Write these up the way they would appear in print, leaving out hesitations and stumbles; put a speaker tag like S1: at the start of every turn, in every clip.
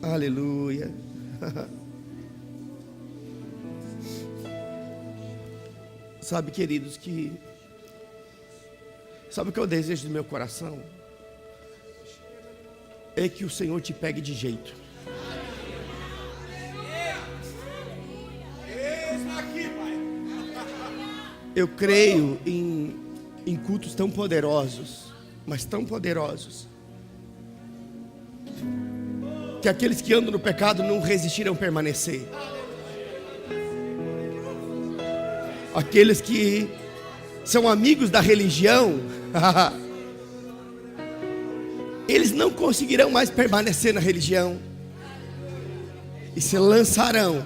S1: Aleluia. Sabe, queridos, sabe o que eu desejo do meu coração? É que o Senhor te pegue de jeito. Eu creio em cultos tão poderosos, mas tão poderosos, que aqueles que andam no pecado não resistirão permanecer. Aqueles que são amigos da religião, eles não conseguirão mais permanecer na religião e se lançarão,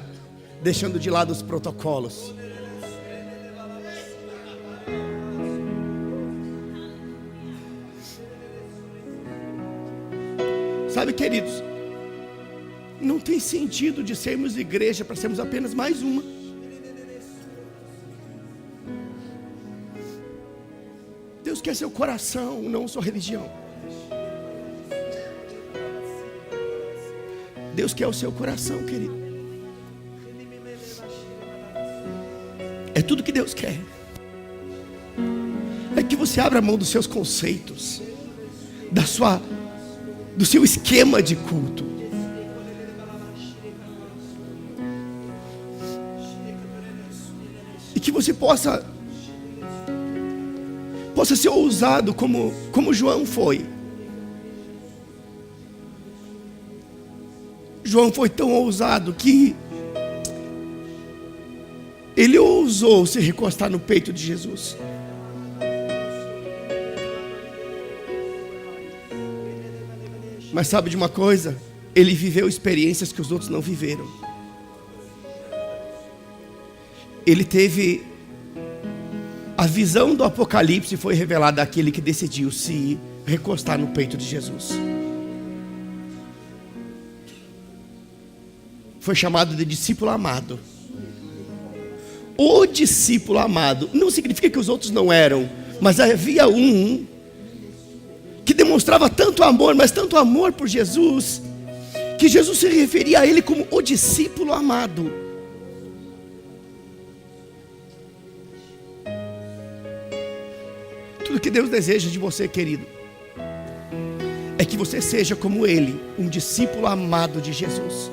S1: deixando de lado os protocolos. Sabe, queridos, não tem sentido de sermos igreja para sermos apenas mais uma. Deus quer seu coração, não sua religião. Deus quer o seu coração, querido. É tudo que Deus quer. É que você abra a mão dos seus conceitos, do seu esquema de culto. E que você possa ser ousado como João foi. João foi tão ousado que ele ousou se recostar no peito de Jesus. Mas sabe de uma coisa? Ele viveu experiências que os outros não viveram. Ele teve a visão do Apocalipse, foi revelada àquele que decidiu se recostar no peito de Jesus. Foi chamado de discípulo amado. O discípulo amado não significa que os outros não eram, mas havia um que demonstrava tanto amor, mas tanto amor por Jesus, que Jesus se referia a ele como o discípulo amado. Tudo que Deus deseja de você, querido, é que você seja como ele, um discípulo amado de Jesus,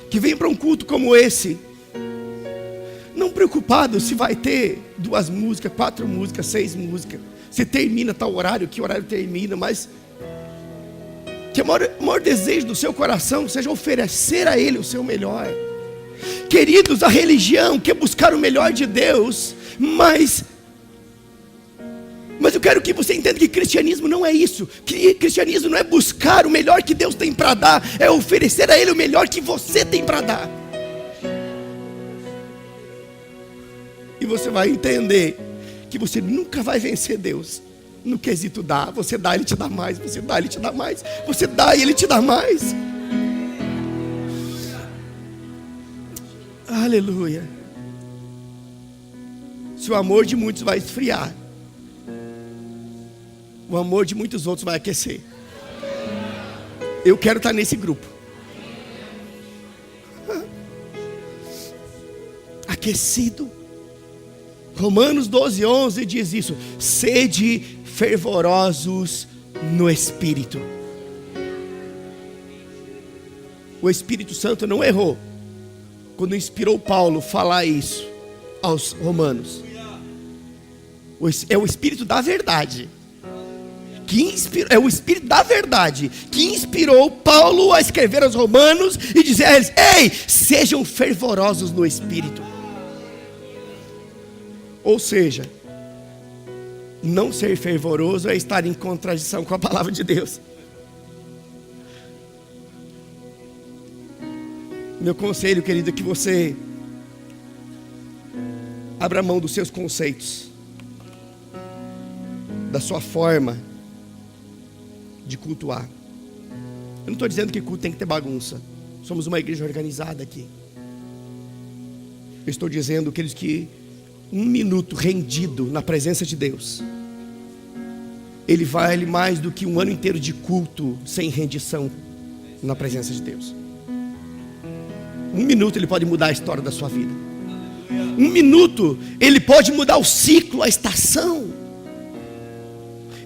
S1: que vem para um culto como esse, não preocupado se vai ter 2 músicas, 4 músicas, 6 músicas, se termina tal horário, que horário termina, mas que o maior desejo do seu coração seja oferecer a Ele o seu melhor. Queridos, a religião quer buscar o melhor de Deus, mas eu quero que você entenda que cristianismo não é isso. Que cristianismo não é buscar o melhor que Deus tem para dar, é oferecer a Ele o melhor que você tem para dar. E você vai entender que você nunca vai vencer Deus no quesito dar. Você dá, Ele te dá mais. Você dá, Ele te dá mais. Você dá e Ele te dá mais. Aleluia. Se o amor de muitos vai esfriar, o amor de muitos outros vai aquecer. Eu quero estar nesse grupo. Aquecido. Romanos 12:11 diz isso: sede fervorosos no Espírito. O Espírito Santo não errou quando inspirou Paulo falar isso aos romanos. É o Espírito da verdade é o Espírito da verdade que inspirou Paulo a escrever aos romanos e dizer a eles: ei, sejam fervorosos no Espírito. Ou seja, não ser fervoroso é estar em contradição com a palavra de Deus. Meu conselho, querido, é que você abra mão dos seus conceitos, da sua forma de cultuar. Eu não estou dizendo que culto tem que ter bagunça. Somos uma igreja organizada aqui. Eu estou dizendo, queridos, que 1 minuto rendido na presença de Deus, ele vale mais do que 1 ano inteiro de culto sem rendição. na presença de Deus. 1 minuto ele pode mudar a história da sua vida. 1 minuto ele pode mudar o ciclo, a estação,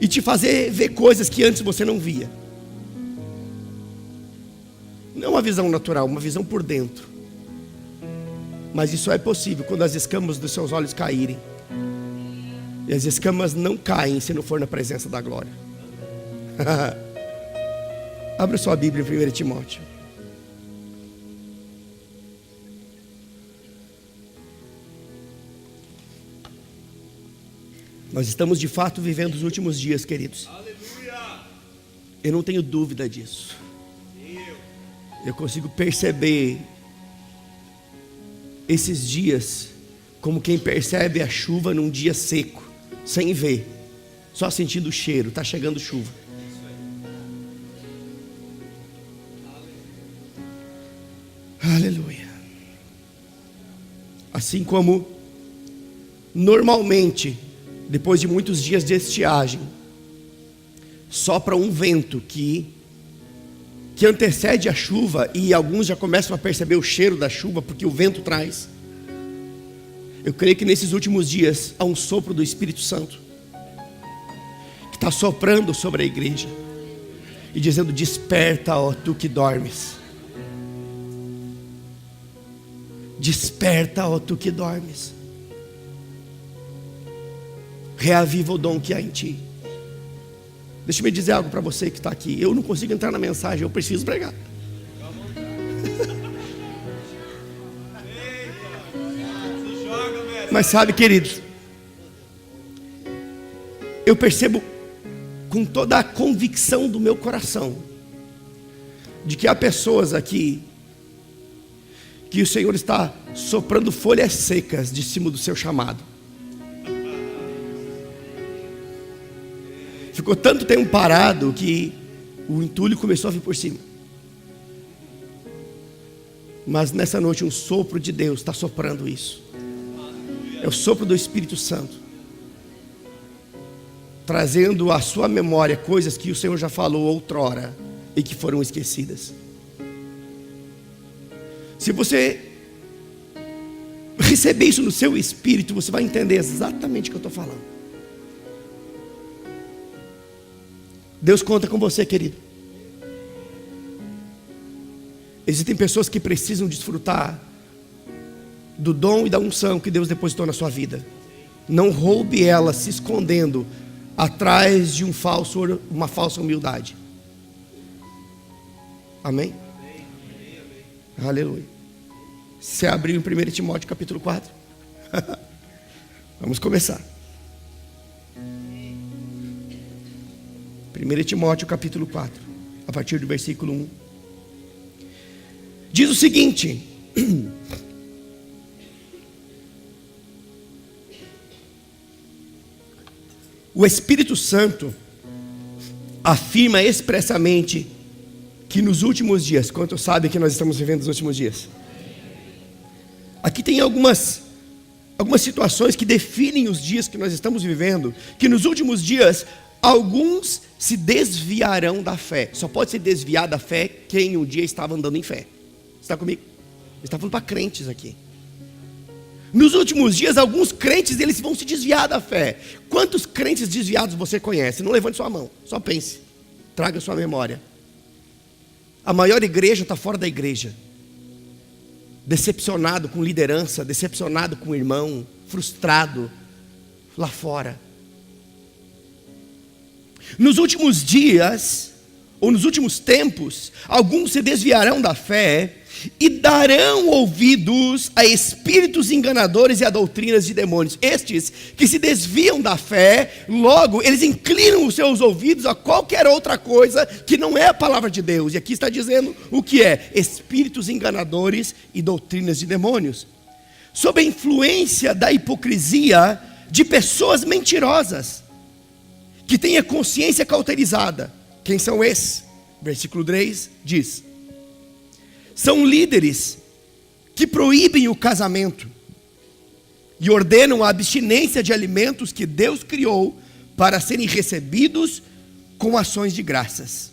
S1: e te fazer ver coisas que antes você não via. Não uma visão natural, uma visão por dentro. Mas isso é possível quando as escamas dos seus olhos caírem. E as escamas não caem se não for na presença da glória. Abra sua Bíblia em 1 Timóteo. Nós estamos de fato vivendo os últimos dias, queridos. Aleluia. Eu não tenho dúvida disso. Eu consigo perceber esses dias como quem percebe a chuva num dia seco, sem ver, só sentindo o cheiro. Está chegando chuva. Aleluia. Assim como normalmente, depois de muitos dias de estiagem, sopra um vento que antecede a chuva, e alguns já começam a perceber o cheiro da chuva, porque o vento traz. Eu creio que nesses últimos dias há um sopro do Espírito Santo, que está soprando sobre a igreja, e dizendo: desperta, ó tu que dormes. Desperta, ó tu que dormes. Reaviva o dom que há em ti. Deixa eu dizer algo para você que está aqui. Eu não consigo entrar na mensagem, eu preciso pregar. Mas sabe, queridos, eu percebo com toda a convicção do meu coração de que há pessoas aqui que o Senhor está soprando folhas secas de cima do seu chamado. Ficou tanto tempo parado que o entulho começou a vir por cima. Mas nessa noite um sopro de Deus está soprando isso. É o sopro do Espírito Santo, trazendo à sua memória coisas que o Senhor já falou outrora e que foram esquecidas. Se você receber isso no seu espírito, você vai entender exatamente o que eu estou falando. Deus conta com você, querido. Existem pessoas que precisam desfrutar do dom e da unção que Deus depositou na sua vida. Não roube ela se escondendo atrás de uma falsa humildade. Amém? Aleluia. Você abriu em 1 Timóteo capítulo 4. Vamos começar. 1 Timóteo capítulo 4, a partir do versículo 1. Diz o seguinte: o Espírito Santo afirma expressamente que nos últimos dias, quantos sabem que nós estamos vivendo os últimos dias? Aqui tem algumas situações que definem os dias que nós estamos vivendo, que nos últimos dias alguns se desviarão da fé. Só pode se desviar da fé quem um dia estava andando em fé. Você está comigo? Ele está falando para crentes aqui. Nos últimos dias, alguns crentes eles vão se desviar da fé. Quantos crentes desviados você conhece? Não levante sua mão, só pense. Traga sua memória. A maior igreja está fora da igreja. Decepcionado com liderança, decepcionado com o irmão, frustrado lá fora. Nos últimos dias, ou nos últimos tempos, alguns se desviarão da fé e darão ouvidos a espíritos enganadores e a doutrinas de demônios. Estes que se desviam da fé, logo eles inclinam os seus ouvidos a qualquer outra coisa que não é a palavra de Deus. E aqui está dizendo o que é: espíritos enganadores e doutrinas de demônios, sob a influência da hipocrisia de pessoas mentirosas, que têm a consciência cauterizada. Quem são esses? Versículo 3 diz: são líderes que proíbem o casamento e ordenam a abstinência de alimentos que Deus criou para serem recebidos com ações de graças.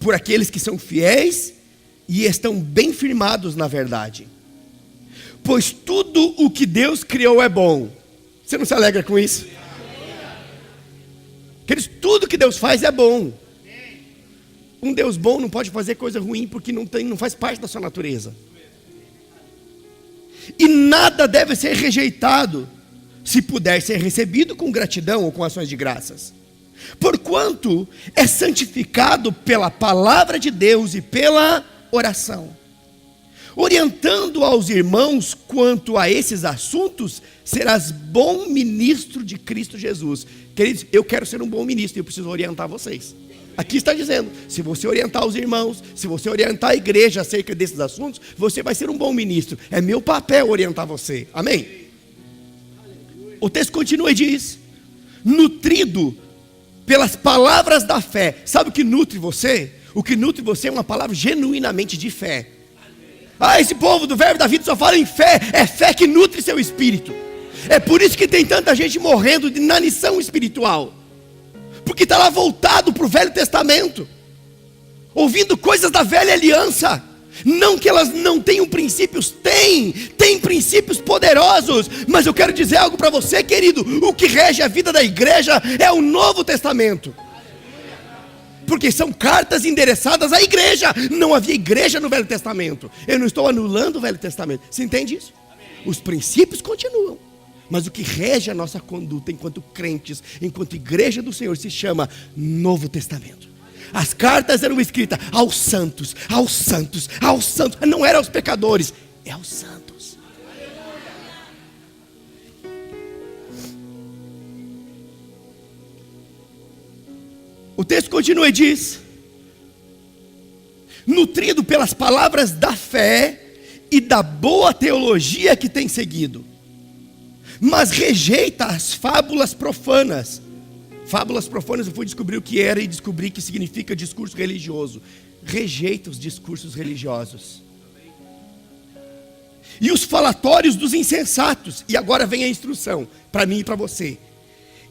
S1: por aqueles que são fiéis e estão bem firmados na verdade. Pois tudo o que Deus criou é bom. Você não se alegra com isso? Queridos, tudo que Deus faz é bom. Um Deus bom não pode fazer coisa ruim porque não faz parte da sua natureza. E nada deve ser rejeitado, se puder ser recebido com gratidão ou com ações de graças. Porquanto é santificado pela palavra de Deus e pela oração, orientando aos irmãos quanto a esses assuntos, serás bom ministro de Cristo Jesus. Queridos, eu quero ser um bom ministro e eu preciso orientar vocês. Aqui está dizendo, se você orientar os irmãos, se você orientar a igreja acerca desses assuntos, você vai ser um bom ministro. É meu papel orientar você, amém? O texto continua e diz, nutrido pelas palavras da fé. Sabe o que nutre você? O que nutre você é uma palavra genuinamente de fé. Esse povo do Verbo da Vida só fala em fé. É fé que nutre seu espírito. É por isso que tem tanta gente morrendo de inanição espiritual, porque está lá voltado para o Velho Testamento, ouvindo coisas da velha aliança. Não que elas não tenham princípios, tem princípios poderosos, mas eu quero dizer algo para você, querido, o que rege a vida da igreja é o Novo Testamento, porque são cartas endereçadas à igreja. Não havia igreja no Velho Testamento. Eu não estou anulando o Velho Testamento, você entende isso? Os princípios continuam, mas o que rege a nossa conduta enquanto crentes, enquanto igreja do Senhor, se chama Novo Testamento. As cartas eram escritas aos santos, aos santos, aos santos. Não era aos pecadores, é aos santos. O texto continua e diz, nutrido pelas palavras da fé e da boa teologia que tem seguido, mas rejeita as fábulas profanas. Fábulas profanas, eu fui descobrir o que era e descobri que significa discurso religioso. Rejeita os discursos religiosos e os falatórios dos insensatos. E agora vem a instrução para mim e para você.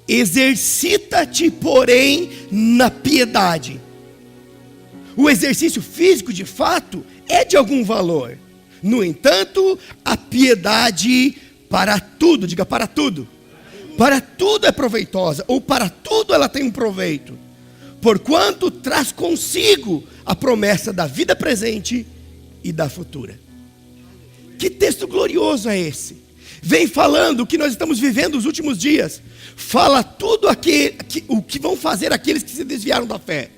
S1: Exercita-te, porém, na piedade. O exercício físico, de fato, é de algum valor. No entanto, a piedade para tudo, diga para tudo. Para tudo é proveitosa, ou para tudo ela tem um proveito, porquanto traz consigo a promessa da vida presente e da futura. Que texto glorioso é esse? Vem falando o que nós estamos vivendo nos últimos dias. Fala tudo o que vão fazer aqueles que se desviaram da fé.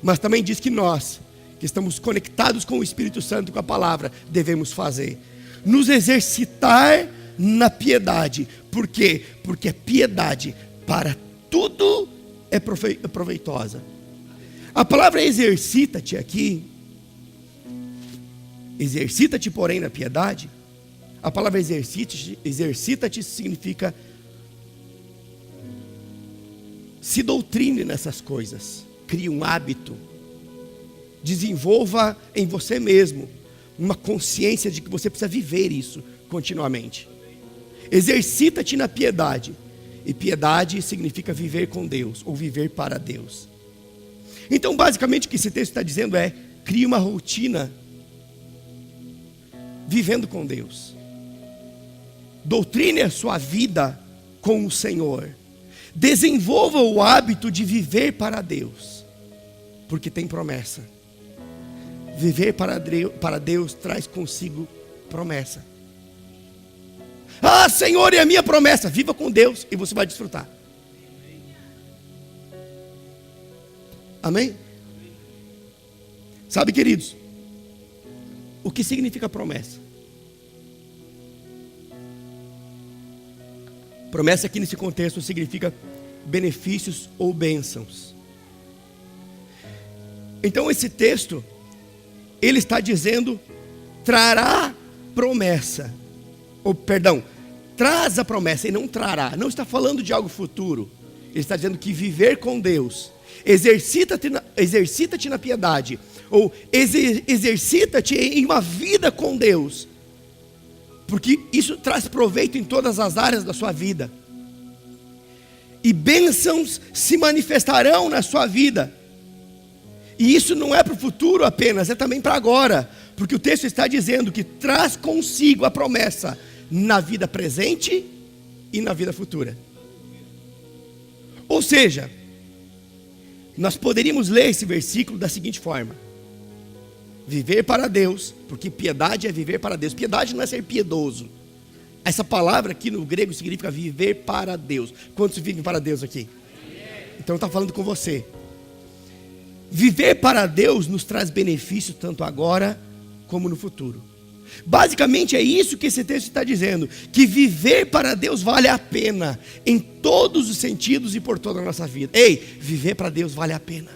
S1: Mas também diz que nós, que estamos conectados com o Espírito Santo, com a palavra, devemos fazer. Nos exercitar na piedade. Por quê? Porque a piedade para tudo é proveitosa. A palavra exercita-te aqui, exercita-te porém na piedade. A palavra exercita-te significa se doutrine nessas coisas, crie um hábito, desenvolva em você mesmo uma consciência de que você precisa viver isso continuamente. Exercita-te na piedade. E piedade significa viver com Deus, ou viver para Deus. Então basicamente o que esse texto está dizendo é, crie uma rotina vivendo com Deus. Doutrine a sua vida com o Senhor. Desenvolva o hábito de viver para Deus, porque tem promessa. Viver para Deus traz consigo promessa. Senhor, é a minha promessa. Viva com Deus e você vai desfrutar. Amém? Sabe, queridos, o que significa promessa? Promessa aqui nesse contexto significa benefícios ou bênçãos. Então esse texto, ele está dizendo, trará promessa. Traz a promessa e não trará. Não está falando de algo futuro. Ele está dizendo que viver com Deus, exercita-te na piedade, ou exercita-te em uma vida com Deus, porque isso traz proveito em todas as áreas da sua vida, e bênçãos se manifestarão na sua vida, E isso não é para o futuro apenas, é também para agora. Porque o texto está dizendo que traz consigo a promessa na vida presente e na vida futura. Ou seja, nós poderíamos ler esse versículo da seguinte forma: viver para Deus, porque piedade é viver para Deus. Piedade não é ser piedoso. Essa palavra aqui no grego significa viver para Deus. Quantos vivem para Deus aqui? Então está falando com você. Viver para Deus nos traz benefícios tanto agora como no futuro. Basicamente é isso que esse texto está dizendo, que viver para Deus vale a pena em todos os sentidos e por toda a nossa vida. Ei, viver para Deus vale a pena.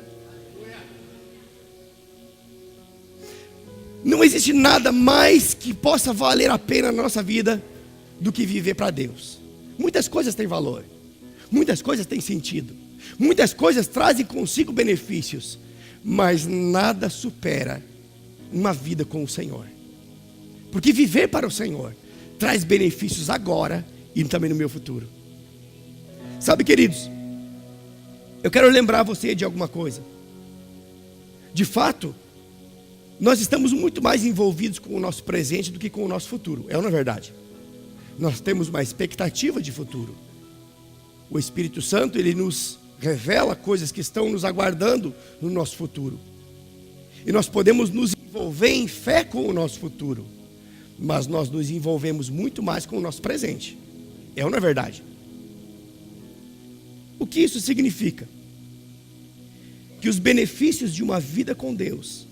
S1: Não existe nada mais que possa valer a pena na nossa vida do que viver para Deus. Muitas coisas têm valor, muitas coisas têm sentido, muitas coisas trazem consigo benefícios, mas nada supera uma vida com o Senhor. Porque viver para o Senhor traz benefícios agora e também no meu futuro. Sabe, queridos, eu quero lembrar você de alguma coisa. De fato, nós estamos muito mais envolvidos com o nosso presente do que com o nosso futuro. É ou não é verdade? Nós temos uma expectativa de futuro. O Espírito Santo, ele nos revela coisas que estão nos aguardando no nosso futuro. E nós podemos nos envolver em fé com o nosso futuro, mas nós nos envolvemos muito mais com o nosso presente. É ou não é verdade? O que isso significa? Que os benefícios de uma vida com Deus,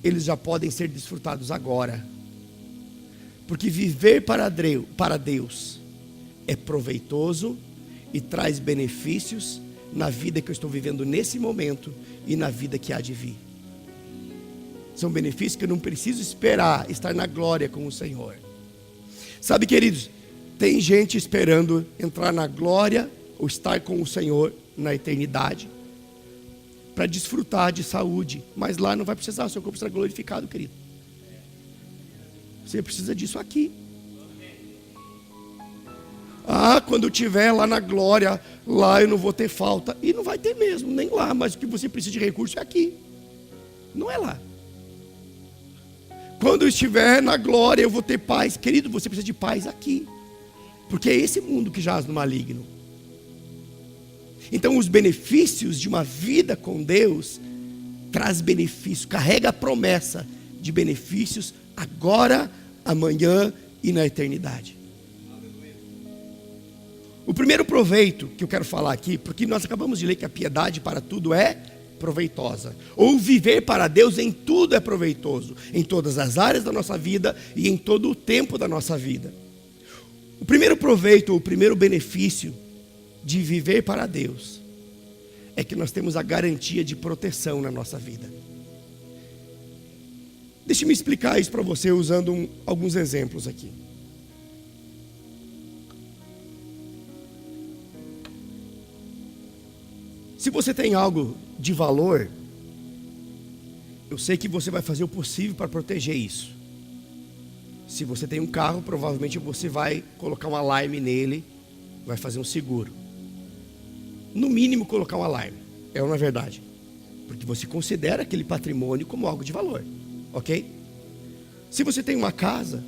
S1: eles já podem ser desfrutados agora. Porque viver para Deus é proveitoso e traz benefícios na vida que eu estou vivendo nesse momento e na vida que há de vir. São benefícios que eu não preciso esperar estar na glória com o Senhor. Sabe, queridos, tem gente esperando entrar na glória ou estar com o Senhor na eternidade para desfrutar de saúde, mas lá não vai precisar, o seu corpo será glorificado, querido. Você precisa disso aqui. Quando eu estiver lá na glória, lá eu não vou ter falta. E não vai ter mesmo, nem lá. Mas o que você precisa de recurso é aqui, não é lá. Quando eu estiver na glória, eu vou ter paz. Querido, você precisa de paz aqui, porque é esse mundo que jaz no maligno. Então os benefícios de uma vida com Deus traz benefícios, carrega a promessa de benefícios agora, amanhã e na eternidade. O primeiro proveito que eu quero falar aqui, porque nós acabamos de ler que a piedade para tudo é proveitosa, ou viver para Deus em tudo é proveitoso, em todas as áreas da nossa vida e em todo o tempo da nossa vida. O primeiro proveito, o primeiro benefício de viver para Deus é que nós temos a garantia de proteção na nossa vida. Deixe-me explicar isso para você usando alguns exemplos aqui. Se você tem algo de valor, eu sei que você vai fazer o possível para proteger isso. Se você tem um carro, provavelmente você vai colocar um alarme nele, vai fazer um seguro. No mínimo colocar um alarme, é ou não é verdade? Porque você considera aquele patrimônio como algo de valor, ok? Se você tem uma casa,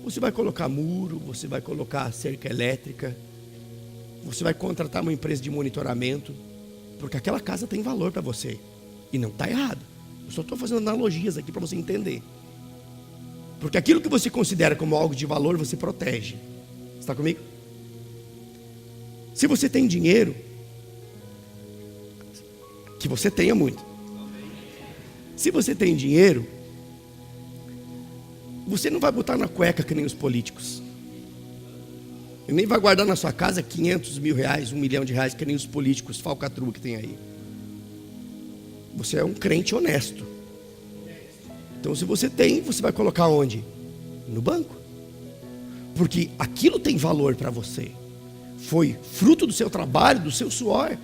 S1: você vai colocar muro, você vai colocar cerca elétrica, você vai contratar uma empresa de monitoramento, porque aquela casa tem valor para você. E não está errado. Eu só estou fazendo analogias aqui para você entender. Porque aquilo que você considera como algo de valor, você protege. Está comigo? Se você tem dinheiro, que você tenha muito. Se você tem dinheiro, você não vai botar na cueca que nem os políticos. E nem vai guardar na sua casa 500 mil reais, R$1 milhão que nem os políticos falcatrua que tem aí. Você é um crente honesto. Então se você tem, você vai colocar onde? No banco. Porque aquilo tem valor para você. Foi fruto do seu trabalho, do seu suor.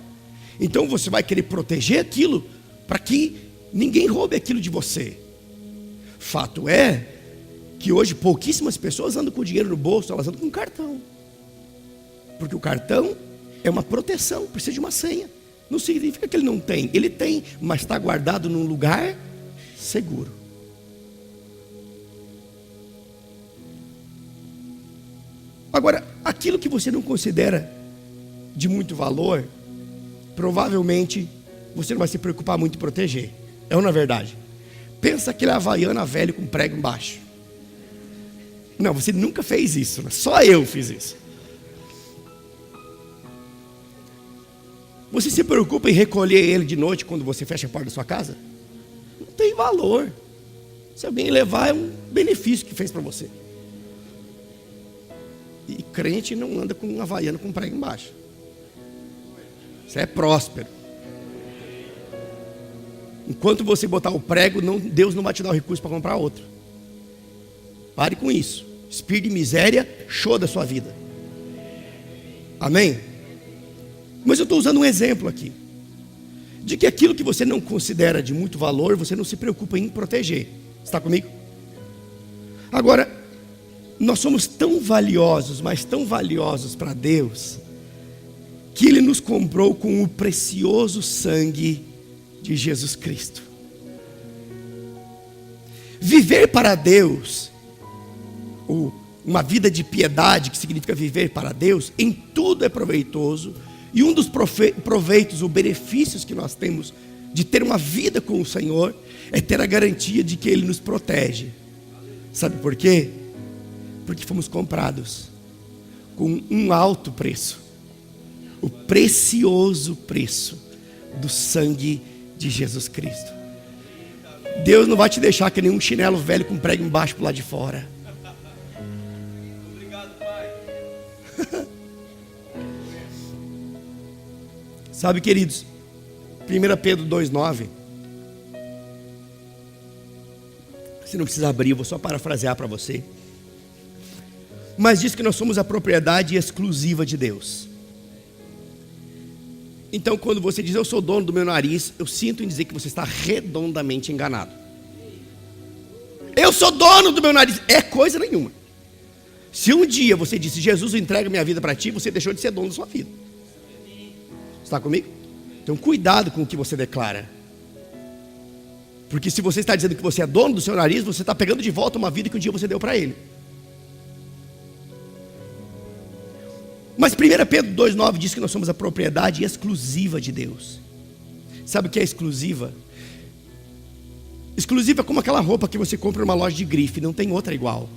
S1: Então você vai querer proteger aquilo para que ninguém roube aquilo de você. Fato é que hoje pouquíssimas pessoas andam com dinheiro no bolso, elas andam com cartão. Porque o cartão é uma proteção, precisa de uma senha. Não significa que ele não tem. Ele tem, mas está guardado num lugar seguro. Agora, aquilo que você não considera de muito valor, provavelmente você não vai se preocupar muito em proteger. É ou não é verdade? Pensa aquele Havaiana velho com prego embaixo. Não, você nunca fez isso, né? Só eu fiz isso. Você se preocupa em recolher ele de noite quando você fecha a porta da sua casa? Não tem valor. Se alguém levar, é um benefício que fez para você. E crente não anda com um Havaiano com prego embaixo. Você é próspero. Enquanto você botar o prego, Deus não vai te dar o recurso para comprar outro. Pare com isso. Espírito de miséria, show da sua vida. Amém? Mas eu estou usando um exemplo aqui. De que aquilo que você não considera de muito valor, você não se preocupa em proteger. Está comigo? Agora, nós somos tão valiosos, mas tão valiosos para Deus, que Ele nos comprou com o precioso sangue de Jesus Cristo. Viver para Deus, ou uma vida de piedade, que significa viver para Deus, em tudo é proveitoso. E um dos proveitos, os benefícios que nós temos de ter uma vida com o Senhor, é ter a garantia de que Ele nos protege. Sabe por quê? Porque fomos comprados com um alto preço, o precioso preço do sangue de Jesus Cristo. Deus não vai te deixar que nenhum chinelo velho com prego embaixo pro lado de fora.
S2: Obrigado, Pai.
S1: Sabe, queridos, 1 Pedro 2,9. Você não precisa abrir, eu vou só parafrasear para você. Mas diz que nós somos a propriedade exclusiva de Deus. Então, quando você diz eu sou dono do meu nariz, eu sinto em dizer que você está redondamente enganado. Eu sou dono do meu nariz, é coisa nenhuma. Se um dia você disse Jesus, eu entrego minha vida para ti, você deixou de ser dono da sua vida. Está comigo? Então cuidado com o que você declara. Porque se você está dizendo que você é dono do seu nariz, você está pegando de volta uma vida que um dia você deu para ele. Mas 1 Pedro 2,9 diz que nós somos a propriedade exclusiva de Deus. Sabe o que é exclusiva? Exclusiva é como aquela roupa que você compra numa loja de grife, não tem outra igual.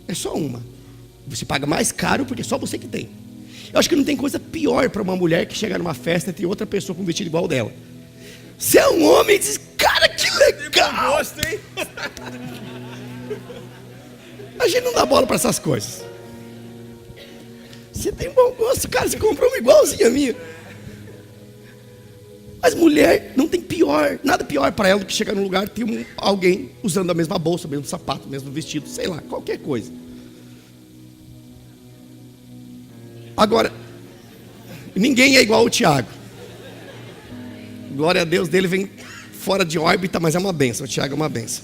S1: É só uma. Você paga mais caro porque é só você que tem. Eu acho que não tem coisa pior para uma mulher que chega numa festa e tem outra pessoa com um vestido igual dela. Você é um homem e diz, cara, que legal.
S2: Gosto, hein?
S1: A gente não dá bola para essas coisas. Você tem bom gosto, cara, você comprou uma igualzinha a minha. Mas mulher não tem nada pior para ela do que chegar num lugar e ter alguém usando a mesma bolsa, o mesmo sapato, o mesmo vestido, sei lá, qualquer coisa. Agora, ninguém é igual ao Tiago. Glória a Deus, dele vem fora de órbita, mas é uma benção. O Tiago é uma benção.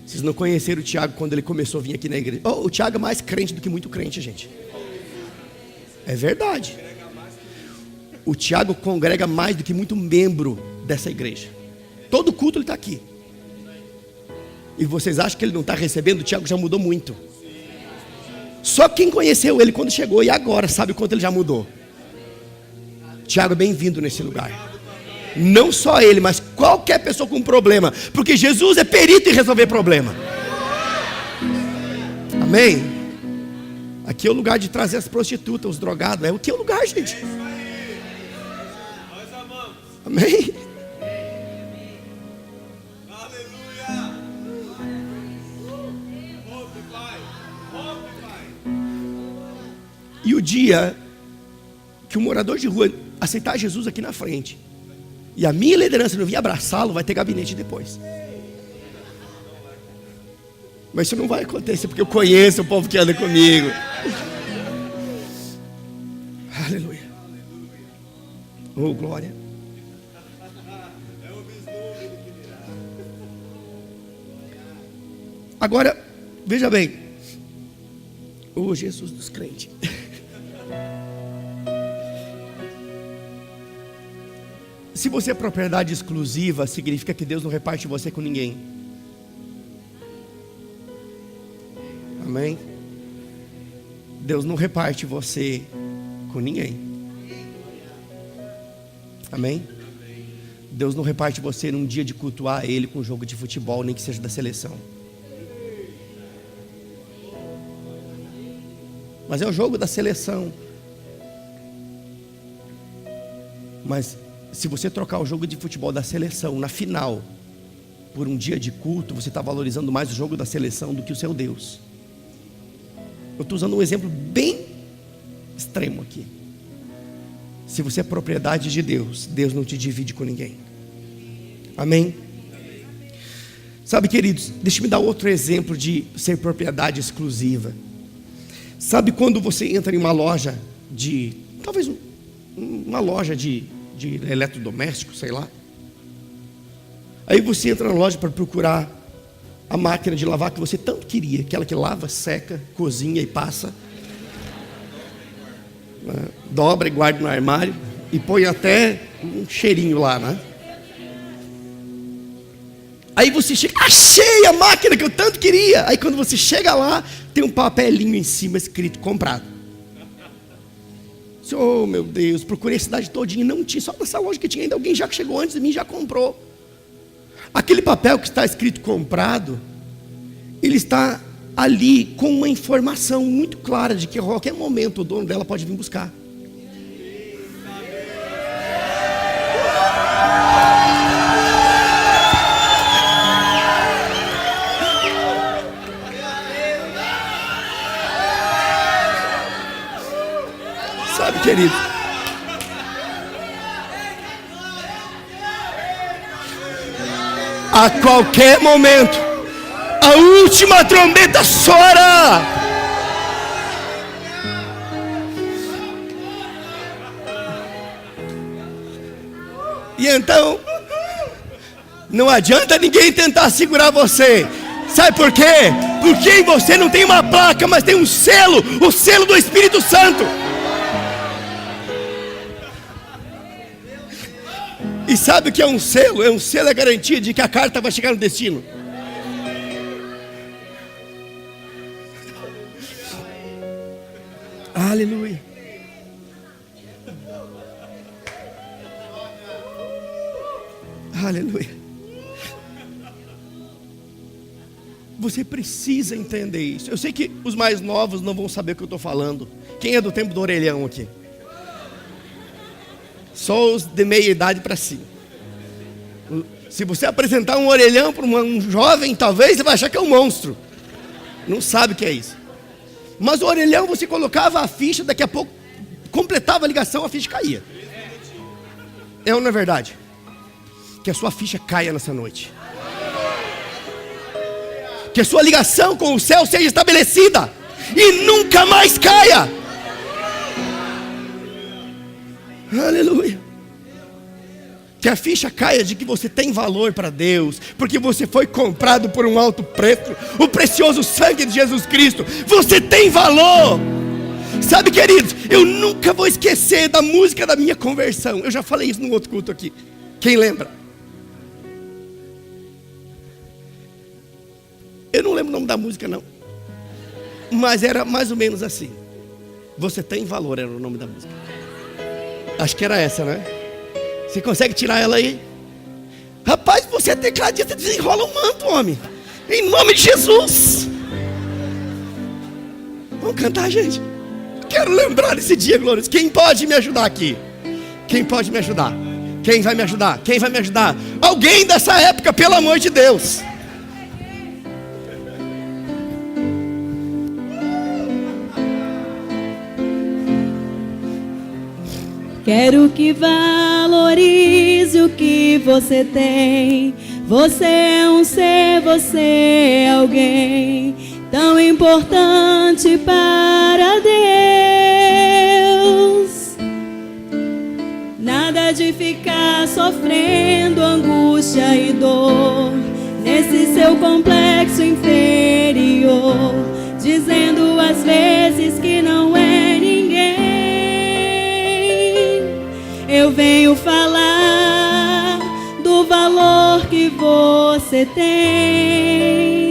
S1: Vocês não conheceram o Tiago quando ele começou a vir aqui na igreja. O Tiago é mais crente do que muito crente, gente. É verdade. O Tiago congrega mais do que muito membro dessa igreja. Todo culto ele está aqui. E vocês acham que ele não está recebendo? O Tiago já mudou muito. Só quem conheceu ele quando chegou e agora sabe o quanto ele já mudou. Tiago, bem-vindo nesse lugar. Não só ele, mas qualquer pessoa com problema. Porque Jesus é perito em resolver problema. Amém? Aqui é o lugar de trazer as prostitutas, os drogados. Aqui é o lugar, gente.
S2: Nós amamos.
S1: Amém?
S2: Aleluia. Ouve, Pai. Ouve, Pai.
S1: E o dia que o morador de rua aceitar Jesus aqui na frente e a minha liderança não vir abraçá-lo, vai ter gabinete depois. Mas isso não vai acontecer porque eu conheço o povo que anda comigo. Aleluia. Oh, glória. Agora, veja bem. Oh, Jesus dos crentes. Se você é propriedade exclusiva, significa que Deus não reparte você com ninguém. Amém? Deus não reparte você com ninguém. Amém? Deus não reparte você num dia de cultuar Ele com um jogo de futebol, nem que seja da seleção. Mas é o jogo da seleção. Mas se você trocar o jogo de futebol da seleção na final por um dia de culto, você está valorizando mais o jogo da seleção do que o seu Deus. Eu estou usando um exemplo bem extremo aqui. Se você é propriedade de Deus, Deus não te divide com ninguém. Amém? Sabe, queridos, deixa eu me dar outro exemplo de ser propriedade exclusiva. Sabe quando você entra em uma loja talvez uma loja de eletrodoméstico, sei lá. Aí você entra na loja para procurar a máquina de lavar que você tanto queria, aquela que lava, seca, cozinha e passa, dobra e guarda no armário e põe até um cheirinho lá, né? Aí você chega, achei a máquina que eu tanto queria. Aí quando você chega lá, tem um papelinho em cima escrito comprado. Oh meu Deus, procurei a cidade todinha, não tinha, só nessa loja que tinha ainda. Alguém já chegou antes de mim, já comprou. Aquele papel que está escrito comprado, ele está ali com uma informação muito clara de que a qualquer momento o dono dela pode vir buscar. Sabe, querido? A qualquer momento, a última trombeta soa. E então, não adianta ninguém tentar segurar você. Sabe por quê? Porque em você não tem uma placa, mas tem um selo, o selo do Espírito Santo. E sabe o que é um selo? É um selo, é garantia de que a carta vai chegar no destino. Aleluia. Aleluia. Você precisa entender isso. Eu sei que os mais novos não vão saber o que eu estou falando. Quem é do tempo do orelhão aqui? Só os de meia idade para cima. Se você apresentar um orelhão para um jovem, talvez ele vai achar que é um monstro. Não sabe o que é isso. Mas o orelhão, você colocava a ficha, daqui a pouco completava a ligação, a ficha caía. É ou não é verdade? Que a sua ficha caia nessa noite. Que a sua ligação com o céu seja estabelecida e nunca mais caia. Aleluia. Que a ficha caia de que você tem valor para Deus, porque você foi comprado por um alto preço, o precioso sangue de Jesus Cristo. Você tem valor. Sabe, queridos, eu nunca vou esquecer da música da minha conversão. Eu já falei isso num outro culto aqui. Quem lembra? Eu não lembro o nome da música não, mas era mais ou menos assim. Você tem valor, era o nome da música. Acho que era essa, né? Você consegue tirar ela aí? Rapaz, você é tecladista, desenrola um manto, homem. Em nome de Jesus. Vamos cantar, gente? Quero lembrar desse dia glorioso. Quem pode me ajudar aqui? Quem pode me ajudar? Quem vai me ajudar? Quem vai me ajudar? Alguém dessa época, pelo amor de Deus.
S3: Quero que valorize o que você tem. Você é um ser, você é alguém tão importante para Deus. Nada de ficar sofrendo angústia e dor nesse seu complexo inferior, dizendo às vezes que não é ninguém. Eu venho falar do valor que você tem.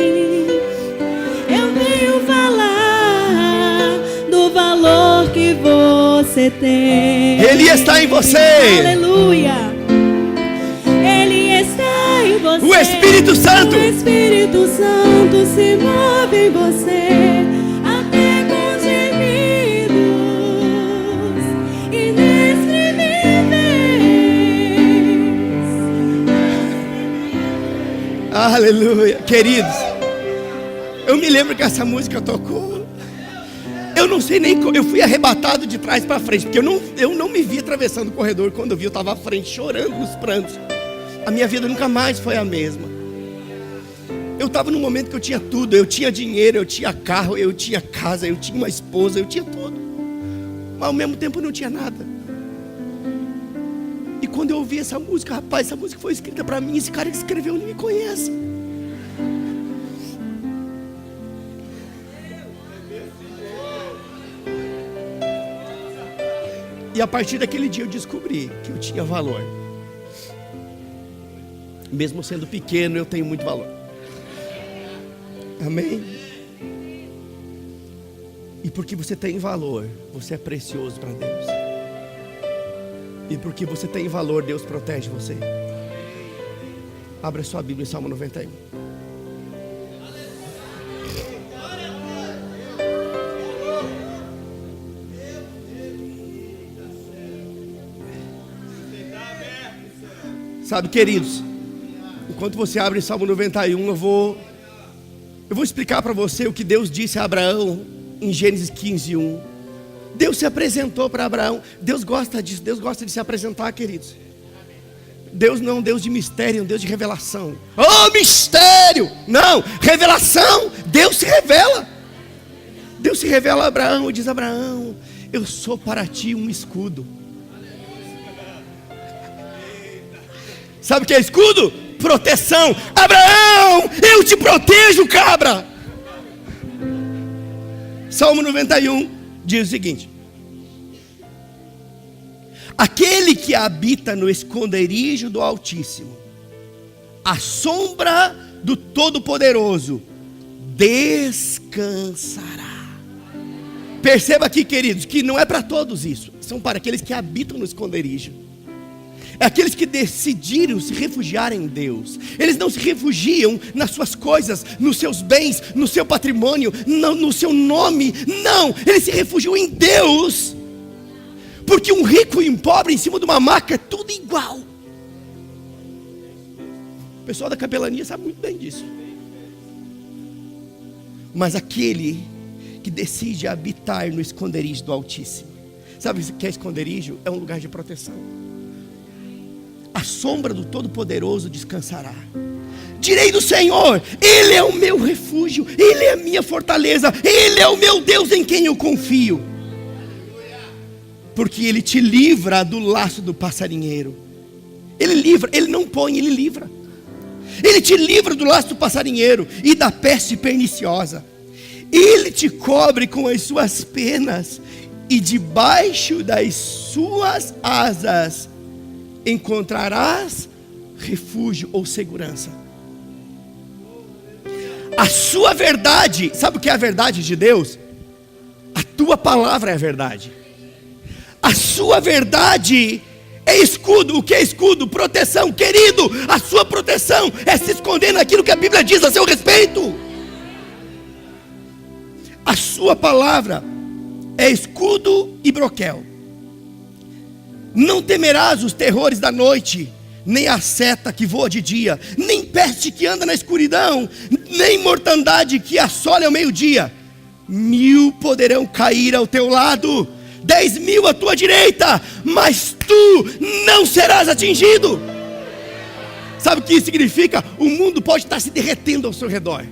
S3: Eu venho falar do valor que você tem.
S1: Ele está em você.
S3: Aleluia. Ele está em você.
S1: O Espírito Santo.
S3: O Espírito Santo se move em você, até com gemidos inexprimíveis.
S1: Aleluia. Queridos, eu me lembro que essa música tocou. Eu não sei nem como. Eu fui arrebatado de trás para frente, porque eu não me vi atravessando o corredor. Quando eu vi, eu estava à frente, chorando nos prantos. A minha vida nunca mais foi a mesma. Eu estava num momento que eu tinha tudo. Eu tinha dinheiro, eu tinha carro, eu tinha casa, eu tinha uma esposa, eu tinha tudo. Mas ao mesmo tempo eu não tinha nada. E quando eu ouvi essa música, rapaz, essa música foi escrita para mim. Esse cara que escreveu nem me conhece. E a partir daquele dia eu descobri que eu tinha valor. Mesmo sendo pequeno, eu tenho muito valor. Amém? E porque você tem valor, você é precioso para Deus. E porque você tem valor, Deus protege você. Abra sua Bíblia em Salmo 91. Sabe, queridos, enquanto você abre Salmo 91, eu vou explicar para você o que Deus disse a Abraão em Gênesis 15:1. Deus se apresentou para Abraão. Deus gosta disso, Deus gosta de se apresentar, queridos. Deus não é um Deus de mistério, é um Deus de revelação. Oh, mistério! Não, revelação, Deus se revela. Deus se revela a Abraão e diz: Abraão, eu sou para ti um escudo. Sabe o que é escudo? Proteção. Abraão, eu te protejo, cabra. Salmo 91 diz o seguinte: aquele que habita no esconderijo do Altíssimo, à sombra do Todo-Poderoso, descansará. Perceba aqui, queridos, que não é para todos isso. São para aqueles que habitam no esconderijo. É aqueles que decidiram se refugiar em Deus. Eles não se refugiam nas suas coisas, nos seus bens, no seu patrimônio, no seu nome. Não, eles se refugiam em Deus. Porque um rico e um pobre em cima de uma maca é tudo igual. O pessoal da capelania sabe muito bem disso. Mas aquele que decide habitar no esconderijo do Altíssimo. Sabe o que é esconderijo? É um lugar de proteção. A sombra do Todo-Poderoso descansará. Direi do Senhor: Ele é o meu refúgio, Ele é a minha fortaleza, Ele é o meu Deus em quem eu confio. Porque Ele te livra do laço do passarinheiro. Ele livra, Ele não põe, Ele livra. Ele te livra do laço do passarinheiro e da peste perniciosa. Ele te cobre com as suas penas, e debaixo das suas asas encontrarás refúgio ou segurança. A sua verdade, sabe o que é a verdade de Deus? A tua palavra é a verdade. A sua verdade é escudo. O que é escudo? Proteção. Querido, a sua proteção é se esconder naquilo que a Bíblia diz a seu respeito. A sua palavra é escudo e broquel. Não temerás os terrores da noite, nem a seta que voa de dia, nem peste que anda na escuridão, nem mortandade que assola ao meio-dia. 1000 poderão cair ao teu lado, 10.000 à tua direita, mas tu não serás atingido. Sabe o que isso significa? O mundo pode estar se derretendo ao seu redor,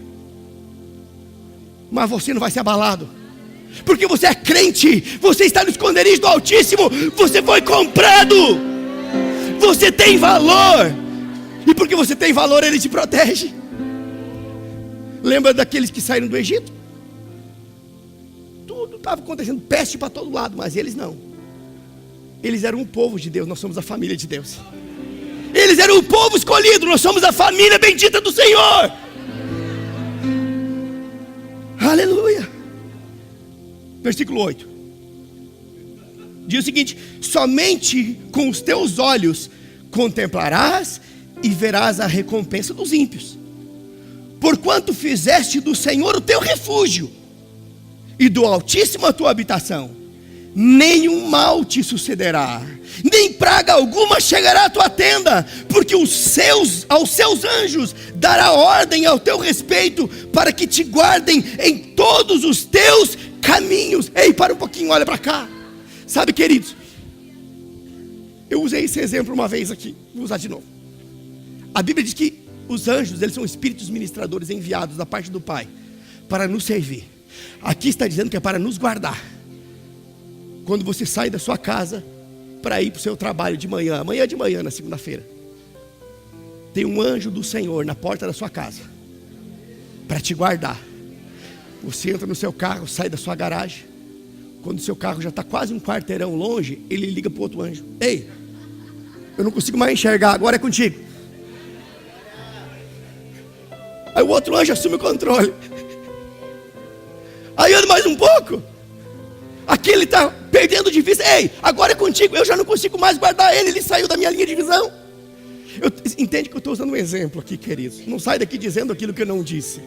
S1: mas você não vai ser abalado. Porque você é crente, você está no esconderijo do Altíssimo, você foi comprado, você tem valor, e porque você tem valor, Ele te protege. Lembra daqueles que saíram do Egito? Tudo estava acontecendo, peste para todo lado, mas eles não. Eles eram o povo de Deus, nós somos a família de Deus. Eles eram o povo escolhido, nós somos a família bendita do Senhor. Aleluia. Versículo 8 diz o seguinte: somente com os teus olhos contemplarás e verás a recompensa dos ímpios, porquanto fizeste do Senhor o teu refúgio e do Altíssimo a tua habitação. Nenhum mal te sucederá, nem praga alguma chegará à tua tenda, porque aos seus anjos dará ordem ao teu respeito, para que te guardem em todos os teus caminhos. Ei, para um pouquinho, olha para cá. Sabe, queridos, eu usei esse exemplo uma vez aqui, vou usar de novo. A Bíblia diz que os anjos, eles são espíritos ministradores enviados da parte do Pai para nos servir. Aqui está dizendo que é para nos guardar. Quando você sai da sua casa para ir para o seu trabalho de manhã, amanhã de manhã, na segunda-feira, tem um anjo do Senhor na porta da sua casa para te guardar. Você entra no seu carro, sai da sua garagem. Quando o seu carro já está quase um quarteirão longe, ele liga para o outro anjo: ei, eu não consigo mais enxergar, agora é contigo. Aí o outro anjo assume o controle. Aí anda mais um pouco, aqui ele está perdendo de vista: ei, agora é contigo, eu já não consigo mais guardar ele saiu da minha linha de visão. Entende que eu estou usando um exemplo aqui, queridos. Não sai daqui dizendo aquilo que eu não disse.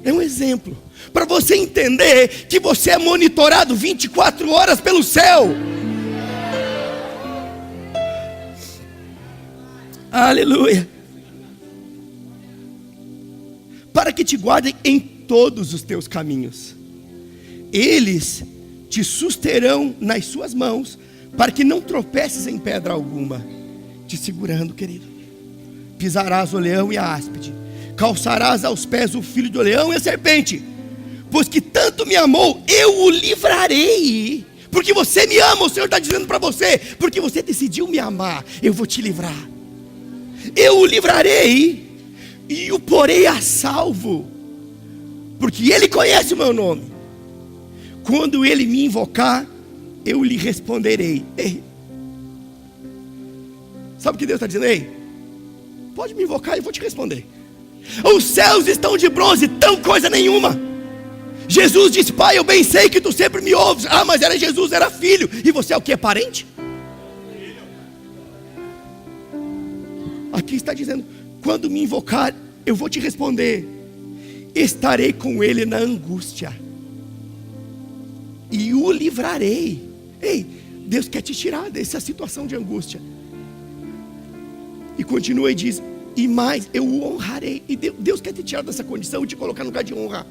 S1: É um exemplo para você entender que você é monitorado 24 horas pelo céu. Aleluia. Para que te guardem em todos os teus caminhos. Eles te susterão nas suas mãos, para que não tropeces em pedra alguma. Te segurando, querido. Pisarás o leão e a áspide, calçarás aos pés o filho do leão e a serpente. Pois que tanto me amou, eu o livrarei. Porque você me ama, o Senhor está dizendo para você. Porque você decidiu me amar, eu vou te livrar. Eu o livrarei e o porei a salvo, porque ele conhece o meu nome. Quando ele me invocar, eu lhe responderei. Ei, sabe o que Deus está dizendo? Ei, pode me invocar e eu vou te responder. Os céus estão de bronze, tão coisa nenhuma. Jesus disse: pai, eu bem sei que tu sempre me ouves. Ah, mas era Jesus, era filho. E você é o que? Parente? Aqui está dizendo: quando me invocar, eu vou te responder. Estarei com ele na angústia e o livrarei. Ei, Deus quer te tirar dessa situação de angústia. E continua e diz: e mais, eu o honrarei. E Deus quer te tirar dessa condição e te colocar no lugar de honra.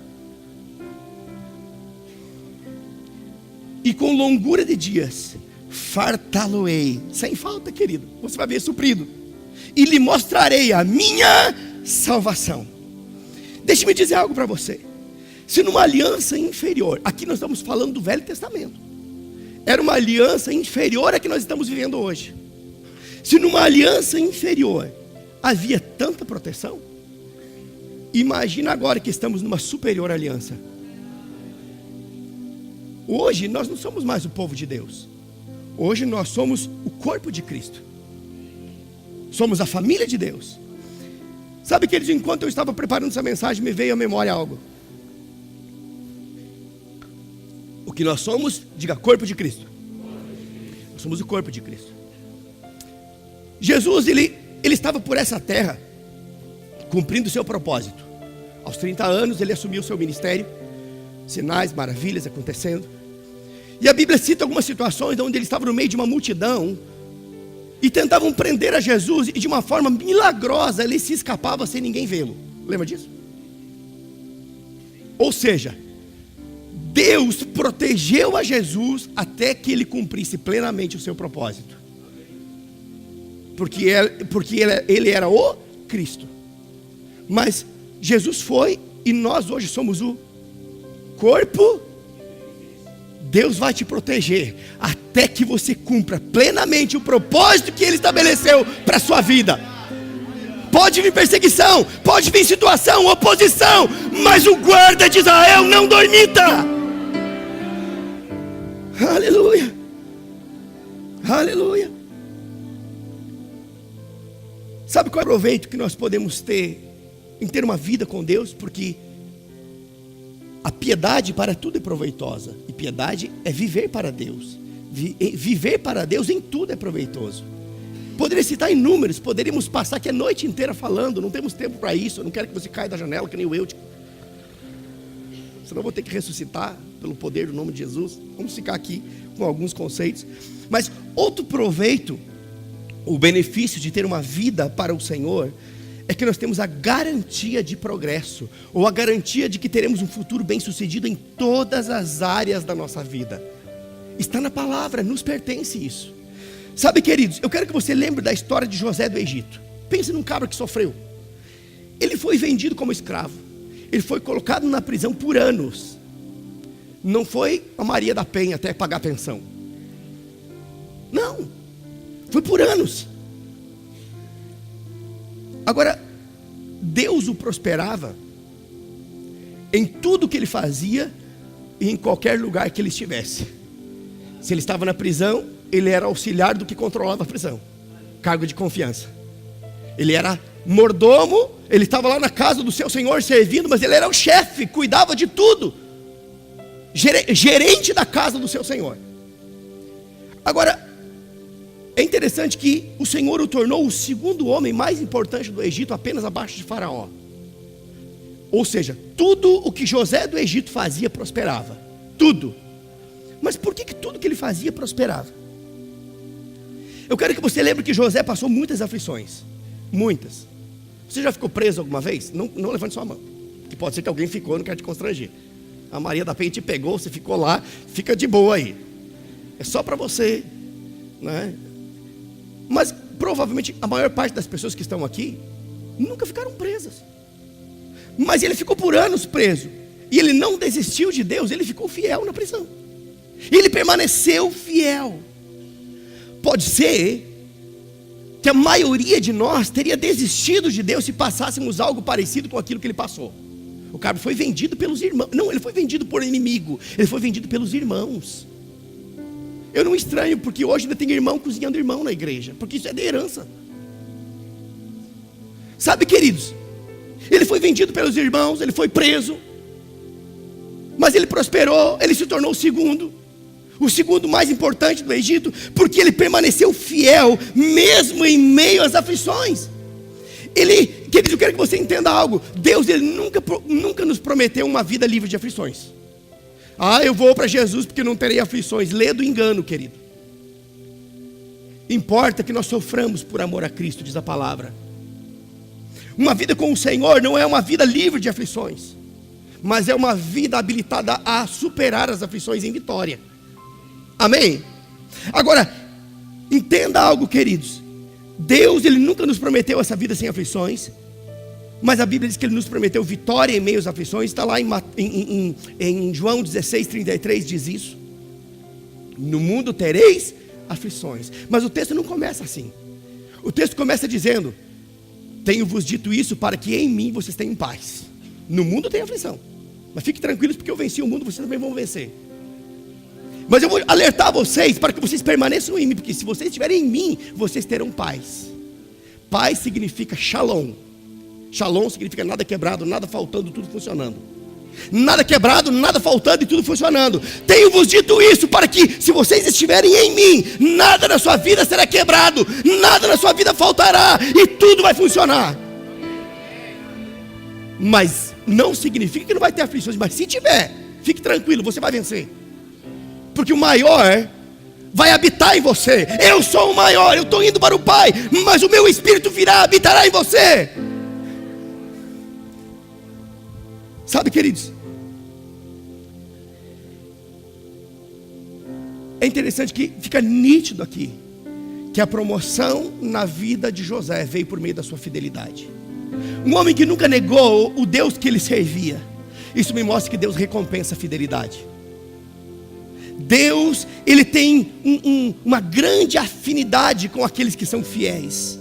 S1: E com longura de dias fartá-lo-ei, sem falta, querido, você vai ver suprido. E lhe mostrarei a minha salvação. Deixe-me dizer algo para você. Se numa aliança inferior, aqui nós estamos falando do Velho Testamento, era uma aliança inferior à que nós estamos vivendo hoje. Se numa aliança inferior havia tanta proteção, imagina agora que estamos numa superior aliança. Hoje nós não somos mais o povo de Deus. Hoje nós somos o corpo de Cristo. Somos a família de Deus. Sabe, queridos, enquanto eu estava preparando essa mensagem, me veio à memória algo. O que nós somos, diga: corpo de Cristo. Nós somos o corpo de Cristo. Jesus, ele estava por essa terra, cumprindo o seu propósito. Aos 30 anos ele assumiu o seu ministério. Sinais, maravilhas acontecendo. E a Bíblia cita algumas situações onde ele estava no meio de uma multidão e tentavam prender a Jesus, e de uma forma milagrosa ele se escapava sem ninguém vê-lo. Lembra disso? Ou seja, Deus protegeu a Jesus até que ele cumprisse plenamente o seu propósito. Porque ele era o Cristo. Mas Jesus foi, e nós hoje somos o corpo. Deus vai te proteger até que você cumpra plenamente o propósito que Ele estabeleceu para a sua vida. Pode vir perseguição, pode vir situação, oposição, mas o guarda de Israel não dormita. Aleluia. Aleluia. Sabe qual é o proveito que nós podemos ter em ter uma vida com Deus? Porque a piedade para tudo é proveitosa. E piedade é viver para Deus. Viver para Deus em tudo é proveitoso. Poderia citar inúmeros, poderíamos passar aqui a noite inteira falando. Não temos tempo para isso. Eu não quero que você caia da janela que nem o Eutico. Senão eu vou ter que ressuscitar pelo poder do nome de Jesus. Vamos ficar aqui com alguns conceitos. Mas outro proveito, o benefício de ter uma vida para o Senhor, é que nós temos a garantia de progresso, ou a garantia de que teremos um futuro bem sucedido em todas as áreas da nossa vida. Está na palavra, nos pertence isso. Sabe, queridos, eu quero que você lembre da história de José do Egito. Pense num cabra que sofreu. Ele foi vendido como escravo. Ele foi colocado na prisão por anos. Não foi a Maria da Penha até pagar a pensão. Não, foi por anos. Agora, Deus o prosperava em tudo que ele fazia e em qualquer lugar que ele estivesse. Se ele estava na prisão, ele era auxiliar do que controlava a prisão, cargo de confiança. Ele era mordomo, ele estava lá na casa do seu senhor servindo, mas ele era o chefe, cuidava de tudo, gerente da casa do seu senhor. Agora, é interessante que o Senhor o tornou o segundo homem mais importante do Egito, apenas abaixo de Faraó. Ou seja, tudo o que José do Egito fazia prosperava. Tudo. Mas por que tudo que ele fazia prosperava? Eu quero que você lembre que José passou muitas aflições. Muitas. Você já ficou preso alguma vez? Não levante sua mão, que pode ser que alguém ficou, não quero te constranger. A Maria da Penha te pegou, você ficou lá, fica de boa aí. É só para você, né? Mas provavelmente a maior parte das pessoas que estão aqui nunca ficaram presas. Mas ele ficou por anos preso. E ele não desistiu de Deus, ele ficou fiel na prisão. Ele permaneceu fiel. Pode ser que a maioria de nós teria desistido de Deus se passássemos algo parecido com aquilo que ele passou. O cara foi vendido pelos irmãos. Não, ele foi vendido por inimigo. Ele foi vendido pelos irmãos. Eu não estranho, porque hoje ainda tem irmão cozinhando irmão na igreja, porque isso é de herança. Sabe, queridos, ele foi vendido pelos irmãos, ele foi preso, mas ele prosperou, ele se tornou o segundo mais importante do Egito, porque ele permaneceu fiel, mesmo em meio às aflições. Queridos, eu quero que você entenda algo. Deus, ele nunca nos prometeu uma vida livre de aflições. Eu vou para Jesus porque não terei aflições. Lê do engano, querido. Importa que nós soframos por amor a Cristo, diz a palavra. Uma vida com o Senhor não é uma vida livre de aflições, mas é uma vida habilitada a superar as aflições em vitória. Amém? Agora, entenda algo, queridos. Deus, ele nunca nos prometeu essa vida sem aflições, mas a Bíblia diz que ele nos prometeu vitória em meio às aflições. Está lá em João 16:33 diz isso. No mundo tereis aflições. Mas o texto não começa assim. O texto começa dizendo: tenho-vos dito isso para que em mim vocês tenham paz. No mundo tem aflição, mas fiquem tranquilos, porque eu venci o mundo, vocês também vão vencer. Mas eu vou alertar vocês para que vocês permaneçam em mim, porque se vocês estiverem em mim, vocês terão paz. Paz significa shalom. Shalom significa nada quebrado, nada faltando, tudo funcionando. Nada quebrado, nada faltando e tudo funcionando. Tenho-vos dito isso para que, se vocês estiverem em mim, nada na sua vida será quebrado, nada na sua vida faltará e tudo vai funcionar. Mas não significa que não vai ter aflições. Mas se tiver, fique tranquilo, você vai vencer. Porque o maior vai habitar em você. Eu sou o maior, eu estou indo para o Pai, mas o meu Espírito virá, habitará em você. Sabe, queridos, é interessante que fica nítido aqui que a promoção na vida de José veio por meio da sua fidelidade. Um homem que nunca negou o Deus que ele servia. Isso me mostra que Deus recompensa a fidelidade. Deus, ele tem uma grande afinidade com aqueles que são fiéis.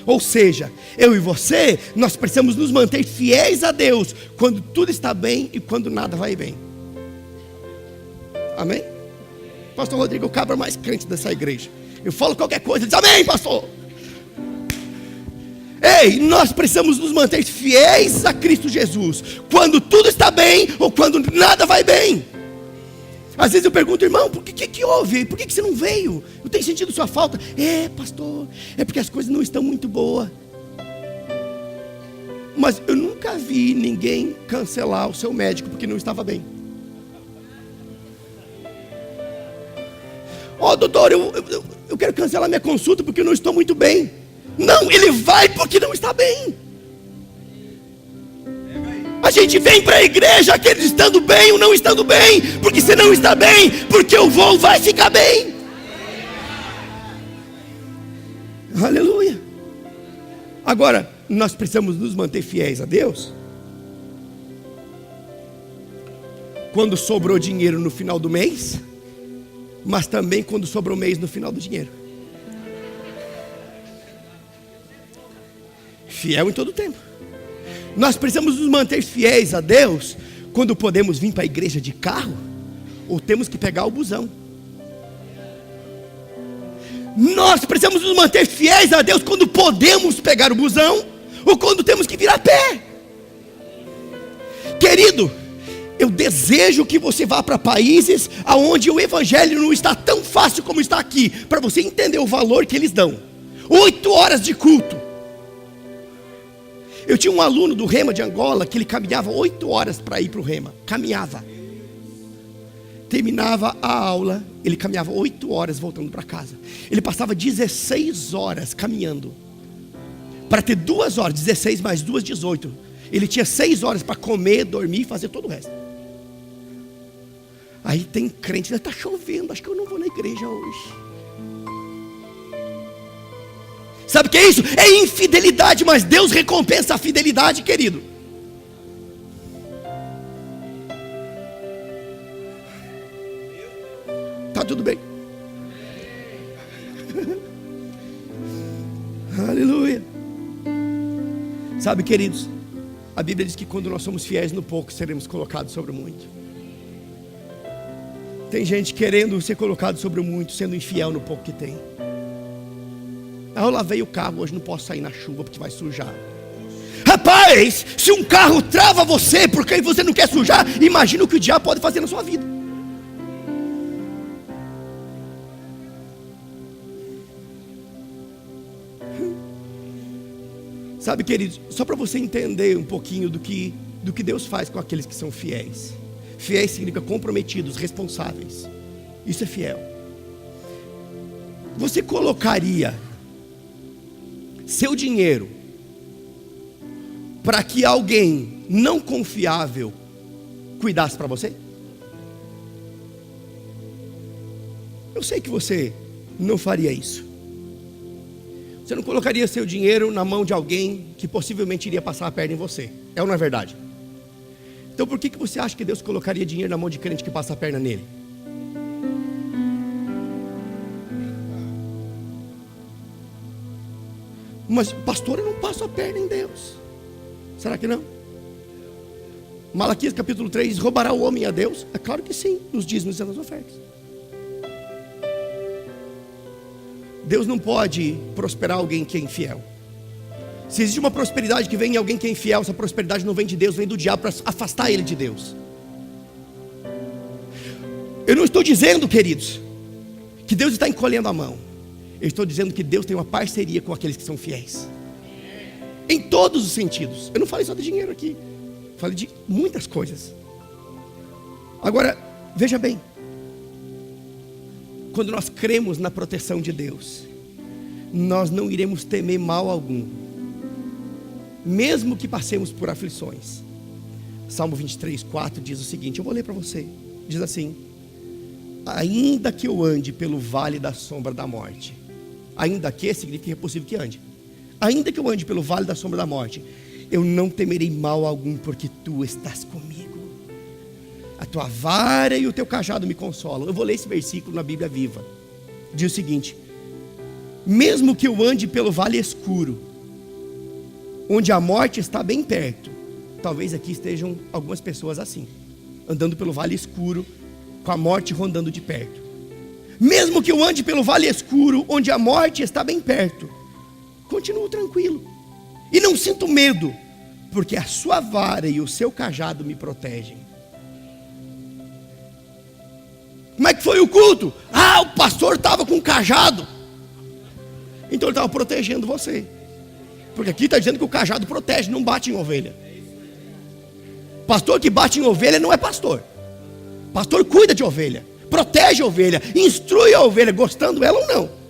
S1: Ou seja, eu e você, nós precisamos nos manter fiéis a Deus quando tudo está bem e quando nada vai bem. Amém? Pastor Rodrigo, o cabra mais crente dessa igreja. Eu falo qualquer coisa, diz amém, pastor. Ei, nós precisamos nos manter fiéis a Cristo Jesus, quando tudo está bem ou quando nada vai bem. Às vezes eu pergunto, irmão, por que houve? Por que você não veio? Eu tenho sentido sua falta. Pastor, é porque as coisas não estão muito boas. Mas eu nunca vi ninguém cancelar o seu médico porque não estava bem. Doutor, eu quero cancelar minha consulta porque eu não estou muito bem. Não, ele vai porque não está bem. A gente vem para a igreja, aqueles estando bem ou não estando bem, porque se não está bem, porque o voo vai ficar bem. Aleluia. Agora, nós precisamos nos manter fiéis a Deus. Quando sobrou dinheiro no final do mês, mas também quando sobrou mês no final do dinheiro. Fiel em todo tempo. Nós precisamos nos manter fiéis a Deus quando podemos vir para a igreja de carro ou temos que pegar o busão. Nós precisamos nos manter fiéis a Deus quando podemos pegar o busão ou quando temos que vir a pé. Querido, eu desejo que você vá para países onde o evangelho não está tão fácil como está aqui, para você entender o valor que eles dão. 8 horas de culto. Eu tinha um aluno do Rema de Angola que ele caminhava 8 horas para ir para o Rema. Caminhava. Terminava a aula, ele caminhava 8 horas voltando para casa. Ele passava 16 horas caminhando. Para ter 2 horas, 16 mais 2, 18. Ele tinha 6 horas para comer, dormir e fazer todo o resto. Aí tem crente, está chovendo, acho que eu não vou na igreja hoje. Sabe o que é isso? É infidelidade, mas Deus recompensa a fidelidade, querido. Tá tudo bem. Aleluia. Sabe, queridos, a Bíblia diz que quando nós somos fiéis no pouco, seremos colocados sobre o muito. Tem gente querendo ser colocado sobre o muito, sendo infiel no pouco que tem. Eu lavei o carro, hoje não posso sair na chuva porque vai sujar. Rapaz, se um carro trava você porque você não quer sujar, imagina o que o diabo pode fazer na sua vida. Sabe, queridos, só para você entender um pouquinho do que Deus faz com aqueles que são fiéis. Fiéis significa comprometidos, responsáveis. Isso é fiel. Você colocaria seu dinheiro para que alguém não confiável cuidasse para você? Eu sei que você não faria isso. Você não colocaria seu dinheiro na mão de alguém que possivelmente iria passar a perna em você. É ou não é verdade? Então por que você acha que Deus colocaria dinheiro na mão de crente que passa a perna nele? Mas pastor, eu não passo a perna em Deus. Será que não? Malaquias capítulo 3, roubará o homem a Deus? É claro que sim, nos dízimos e nas ofertas. Deus não pode prosperar alguém que é infiel. Se existe uma prosperidade que vem em alguém que é infiel, essa prosperidade não vem de Deus, vem do diabo para afastar ele de Deus. Eu não estou dizendo, queridos, que Deus está encolhendo a mão. Eu estou dizendo que Deus tem uma parceria com aqueles que são fiéis. Em todos os sentidos. Eu não falei só de dinheiro aqui. Falei de muitas coisas. Agora, veja bem. Quando nós cremos na proteção de Deus, nós não iremos temer mal algum. Mesmo que passemos por aflições. Salmo 23, 4 diz o seguinte. Eu vou ler para você. Diz assim. Ainda que eu ande pelo vale da sombra da morte. Ainda que significa que é possível que ande. Ainda que eu ande pelo vale da sombra da morte, eu não temerei mal algum, porque tu estás comigo. A tua vara e o teu cajado me consolam. Eu vou ler esse versículo na Bíblia Viva. Diz o seguinte. Mesmo que eu ande pelo vale escuro, onde a morte está bem perto. Talvez aqui estejam algumas pessoas assim, andando pelo vale escuro, com a morte rondando de perto. Mesmo que eu ande pelo vale escuro, onde a morte está bem perto, continuo tranquilo. E não sinto medo, porque a sua vara e o seu cajado me protegem. Como é que foi o culto? Ah, o pastor estava com um cajado. Então ele estava protegendo você. Porque aqui está dizendo que o cajado protege, não bate em ovelha. Pastor que bate em ovelha não é pastor. Pastor cuida de ovelha, protege a ovelha, instrui a ovelha, gostando ela ou não.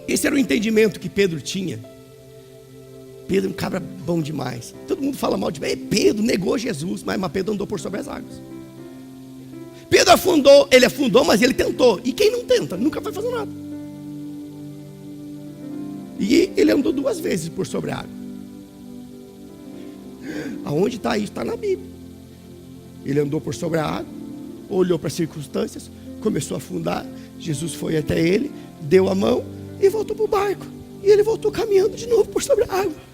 S1: Esse era o entendimento que Pedro tinha. Pedro é um cabra bom demais. Todo mundo fala mal de Pedro, negou Jesus, mas Pedro andou por sobre as águas. Pedro afundou, ele afundou, mas ele tentou. E quem não tenta, nunca vai fazer nada. E ele andou 2 vezes por sobre a água. Aonde está isso? Está na Bíblia. Ele andou por sobre a água, olhou para as circunstâncias, começou a afundar. Jesus foi até ele, deu a mão e voltou para o barco. E ele voltou caminhando de novo por sobre a água.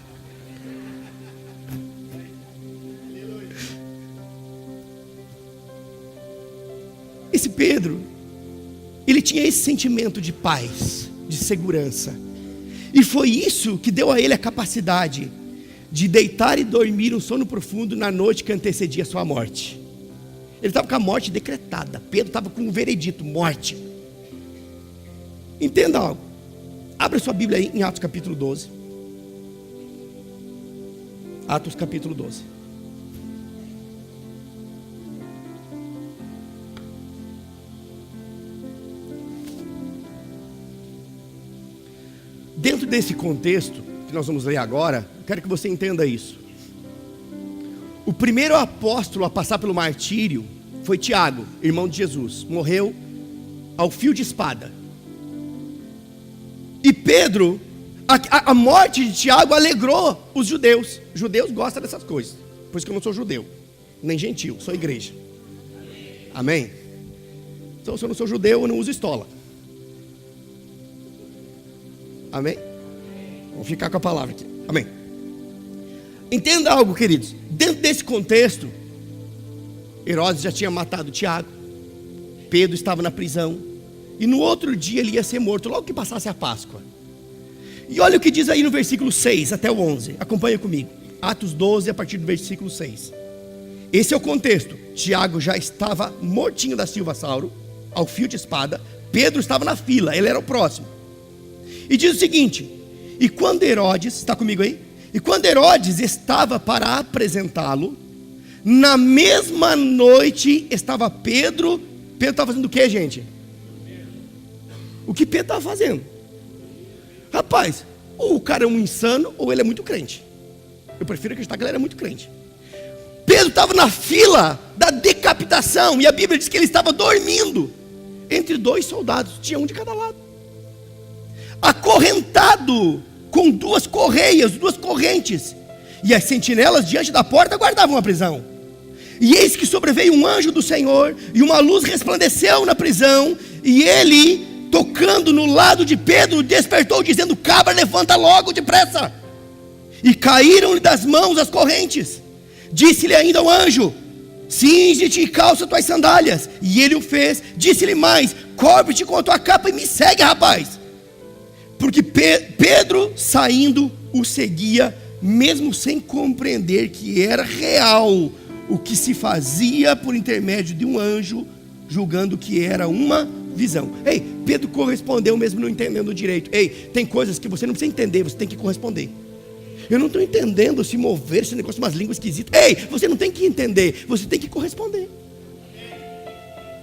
S1: Esse Pedro, ele tinha esse sentimento de paz, de segurança. E foi isso que deu a ele a capacidade de deitar e dormir um sono profundo na noite que antecedia a sua morte. Ele estava com a morte decretada. Pedro estava com um veredito, morte. Entenda algo. Abra sua Bíblia aí em Atos capítulo 12. Atos capítulo 12. Dentro desse contexto que nós vamos ler agora, eu quero que você entenda isso. O primeiro apóstolo a passar pelo martírio foi Tiago, irmão de Jesus. Morreu ao fio de espada. E Pedro, a morte de Tiago alegrou os judeus. Os judeus gostam dessas coisas. Por isso que eu não sou judeu, nem gentil, sou igreja. Amém? Então se eu não sou judeu, eu não uso estola. Amém? Vamos ficar com a palavra aqui. Amém. Entenda algo, queridos. Dentro desse contexto, Herodes já tinha matado Tiago. Pedro estava na prisão. E no outro dia ele ia ser morto, logo que passasse a Páscoa. E olha o que diz aí no versículo 6 até o 11. Acompanha comigo. Atos 12, a partir do versículo 6. Esse é o contexto. Tiago já estava mortinho da Silva Sauro, ao fio de espada. Pedro estava na fila, ele era o próximo. E diz o seguinte: e quando Herodes, está comigo aí? E quando Herodes estava para apresentá-lo, na mesma noite estava Pedro. Pedro estava fazendo o que, gente? O que Pedro estava fazendo? Rapaz, ou o cara é um insano, ou ele é muito crente. Eu prefiro acreditar que ele era muito crente. Pedro estava na fila da decapitação, e a Bíblia diz que ele estava dormindo entre 2 soldados, tinha um de cada lado, acorrentado com 2 correias, 2 correntes, e as sentinelas diante da porta guardavam a prisão. E eis que sobreveio um anjo do Senhor, e uma luz resplandeceu na prisão, e ele, tocando no lado de Pedro, despertou, dizendo: cabra, levanta logo depressa. E caíram-lhe das mãos as correntes. Disse-lhe ainda o anjo: cinge-te e calça tuas sandálias. E ele o fez. Disse-lhe mais: cobre-te com a tua capa e me segue, rapaz. Porque Pedro, saindo, o seguia, mesmo sem compreender que era real o que se fazia por intermédio de um anjo, julgando que era uma visão. Ei, Pedro correspondeu mesmo não entendendo direito. Ei, tem coisas que você não precisa entender, você tem que corresponder. Eu não estou entendendo se mover, esse negócio de umas línguas esquisitas. Ei, você não tem que entender, você tem que corresponder.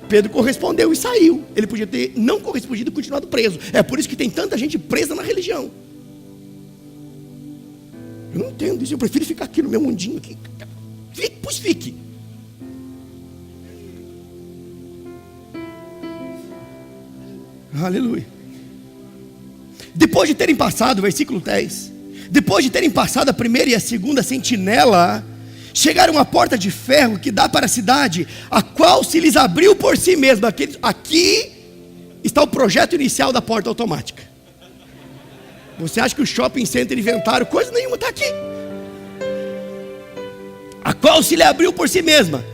S1: Pedro correspondeu e saiu. Ele podia ter não correspondido e continuado preso. É por isso que tem tanta gente presa na religião. Eu não entendo isso, eu prefiro ficar aqui no meu mundinho aqui. Fique, pois fique. Aleluia. Depois de terem passado, versículo 10, depois de terem passado a primeira e a segunda sentinela, chegaram à porta de ferro que dá para a cidade, a qual se lhes abriu por si mesma. Aqui está o projeto inicial da porta automática. Você acha que o shopping center inventaram? Coisa nenhuma, está aqui. a qual se lhe abriu por si mesma.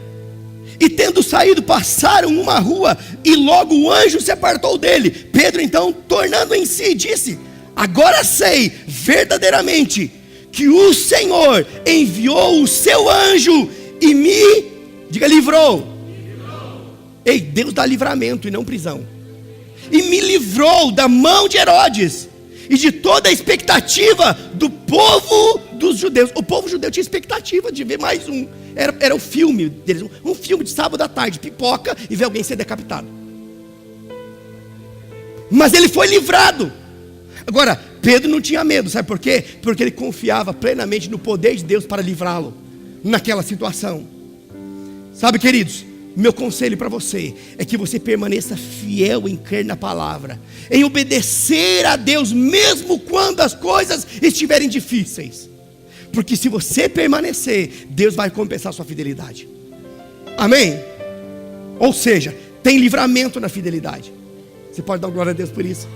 S1: E tendo saído, passaram uma rua, e logo o anjo se apartou dele. Pedro então, tornando em si, disse: agora sei verdadeiramente que o Senhor enviou o seu anjo e me, diga, livrou. Ei, Deus dá livramento e não prisão. E me livrou da mão de Herodes e de toda a expectativa do povo dos judeus. O povo judeu tinha expectativa de ver mais um. Era o filme deles, um filme de sábado à tarde, pipoca e ver alguém ser decapitado. Mas ele foi livrado. Agora, Pedro não tinha medo, sabe por quê? Porque ele confiava plenamente no poder de Deus para livrá-lo naquela situação. Sabe, queridos, meu conselho para você é que você permaneça fiel em crer na palavra, em obedecer a Deus mesmo quando as coisas estiverem difíceis. Porque se você permanecer, Deus vai compensar a sua fidelidade. Amém? Ou seja, tem livramento na fidelidade. Você pode dar glória a Deus por isso?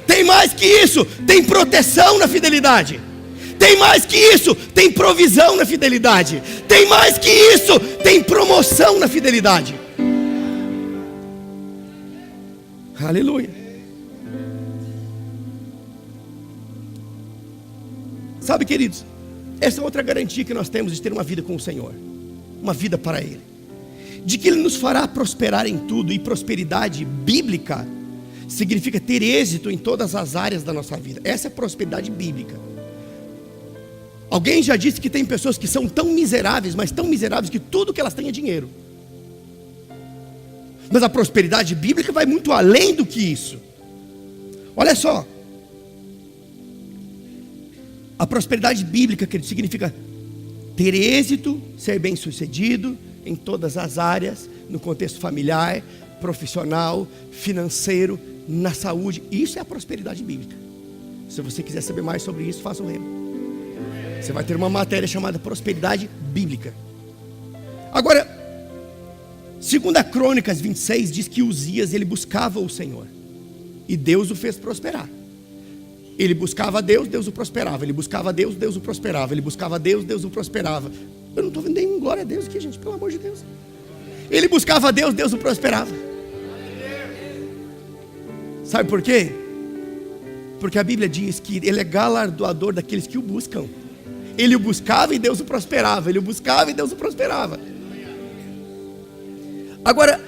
S1: Tem mais que isso, tem proteção na fidelidade. Tem mais que isso, tem provisão na fidelidade. Tem mais que isso, tem promoção na fidelidade. Aleluia. Sabe, queridos, essa é outra garantia que nós temos de ter uma vida com o Senhor, uma vida para Ele, de que Ele nos fará prosperar em tudo. E prosperidade bíblica significa ter êxito em todas as áreas da nossa vida. Essa é a prosperidade bíblica. Alguém já disse que tem pessoas que são tão miseráveis, mas tão miseráveis que tudo que elas têm é dinheiro. Mas a prosperidade bíblica vai muito além do que isso. Olha só, a prosperidade bíblica, querido, significa ter êxito, ser bem sucedido em todas as áreas, no contexto familiar, profissional, financeiro, na saúde. Isso é a prosperidade bíblica. Se você quiser saber mais sobre isso, faça um remo. Você vai ter uma matéria chamada prosperidade bíblica. Agora, 2 Crônicas 26 diz que Uzias, ele buscava o Senhor, e Deus o fez prosperar. Ele buscava a Deus, Deus o prosperava. Ele buscava a Deus, Deus o prosperava. Ele buscava a Deus, Deus o prosperava. Eu não estou vendo nenhum glória a Deus aqui, gente, pelo amor de Deus. Ele buscava a Deus, Deus o prosperava. Sabe por quê? Porque a Bíblia diz que Ele é galardoador daqueles que o buscam. Ele o buscava e Deus o prosperava. Ele o buscava e Deus o prosperava. Agora,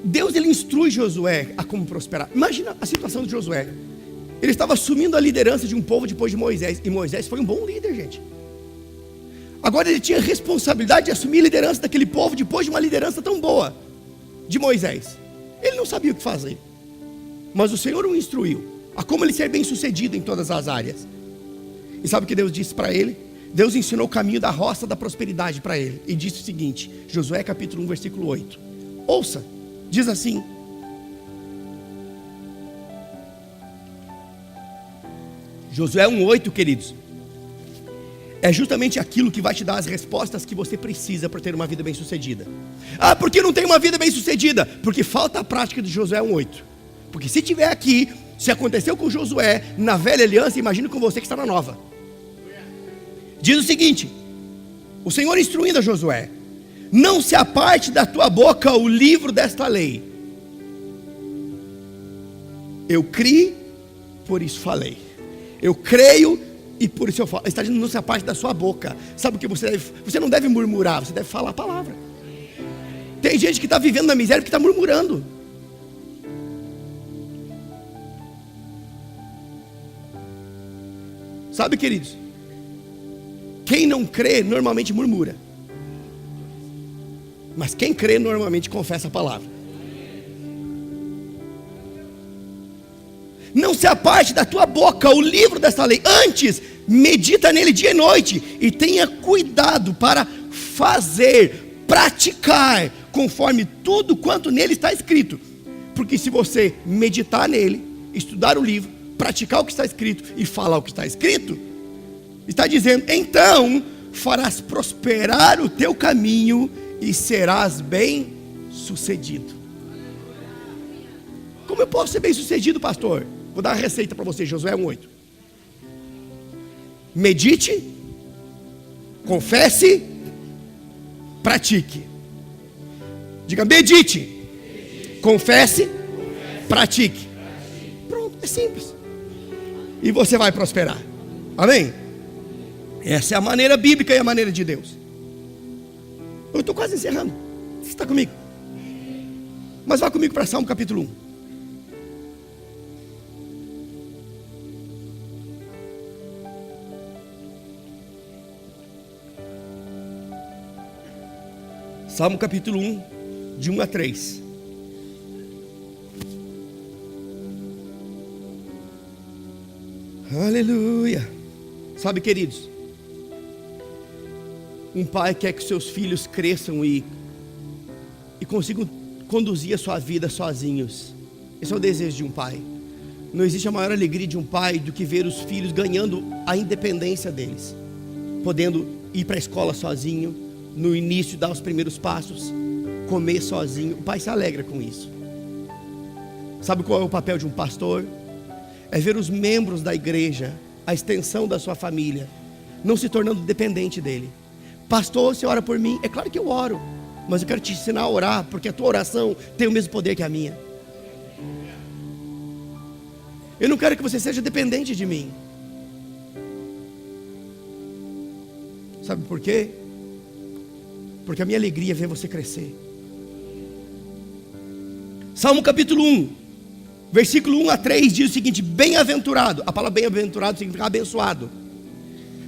S1: Deus, ele instrui Josué a como prosperar. Imagina a situação de Josué. Ele estava assumindo a liderança de um povo depois de Moisés. E Moisés foi um bom líder, gente. Agora ele tinha a responsabilidade de assumir a liderança daquele povo depois de uma liderança tão boa de Moisés. Ele não sabia o que fazer, mas o Senhor o instruiu a como ele ser bem sucedido em todas as áreas. E sabe o que Deus disse para ele? Deus ensinou o caminho da roça da prosperidade para ele. E disse o seguinte, Josué capítulo 1 versículo 8. Ouça, diz assim: Josué 1:8, queridos, é justamente aquilo que vai te dar as respostas que você precisa para ter uma vida bem sucedida. Ah, por que não tem uma vida bem sucedida? Porque falta a prática de Josué 1:8. Porque se tiver aqui, se aconteceu com Josué na velha aliança, imagina com você que está na nova. Diz o seguinte, o Senhor instruindo a Josué: não se aparte da tua boca o livro desta lei. Eu criei, por isso falei. Eu creio e por isso eu falo. Ele está dizendo, não se aparte da sua boca. Sabe o que você não deve murmurar, você deve falar a palavra. Tem gente que está vivendo na miséria porque está murmurando. Sabe, queridos, quem não crê normalmente murmura, mas quem crê normalmente confessa a palavra. Não se aparte da tua boca o livro desta lei, antes medita nele dia e noite, e tenha cuidado para fazer, praticar, conforme tudo quanto nele está escrito. Porque se você meditar nele, estudar o livro, praticar o que está escrito e falar o que está escrito, está dizendo, então farás prosperar o teu caminho e serás bem sucedido. Como eu posso ser bem sucedido, pastor? Vou dar uma receita para você, Josué 1:8. Medite Confesse, pratique. Diga, medite. Confesse, pratique. Pronto, é simples. E você vai prosperar. Amém? Essa é a maneira bíblica e a maneira de Deus. Eu estou quase encerrando. Você está comigo? Mas vá comigo para Salmo capítulo 1. Salmo capítulo 1, de 1 a 3. Aleluia. Sabe, queridos, um pai quer que seus filhos cresçam e consigam conduzir a sua vida sozinhos. Esse é o desejo de um pai. Não existe a maior alegria de um pai do que ver os filhos ganhando a independência deles, podendo ir para a escola sozinho, no início dar os primeiros passos, comer sozinho. O pai se alegra com isso. Sabe qual é o papel de um pastor? É ver os membros da igreja, a extensão da sua família, não se tornando dependente dele. Pastor, você ora por mim? É claro que eu oro, mas eu quero te ensinar a orar, porque a tua oração tem o mesmo poder que a minha. Eu não quero que você seja dependente de mim. Sabe por quê? Porque a minha alegria é ver você crescer. Salmo capítulo 1, versículo 1 a 3 diz o seguinte: bem-aventurado. A palavra bem-aventurado significa abençoado.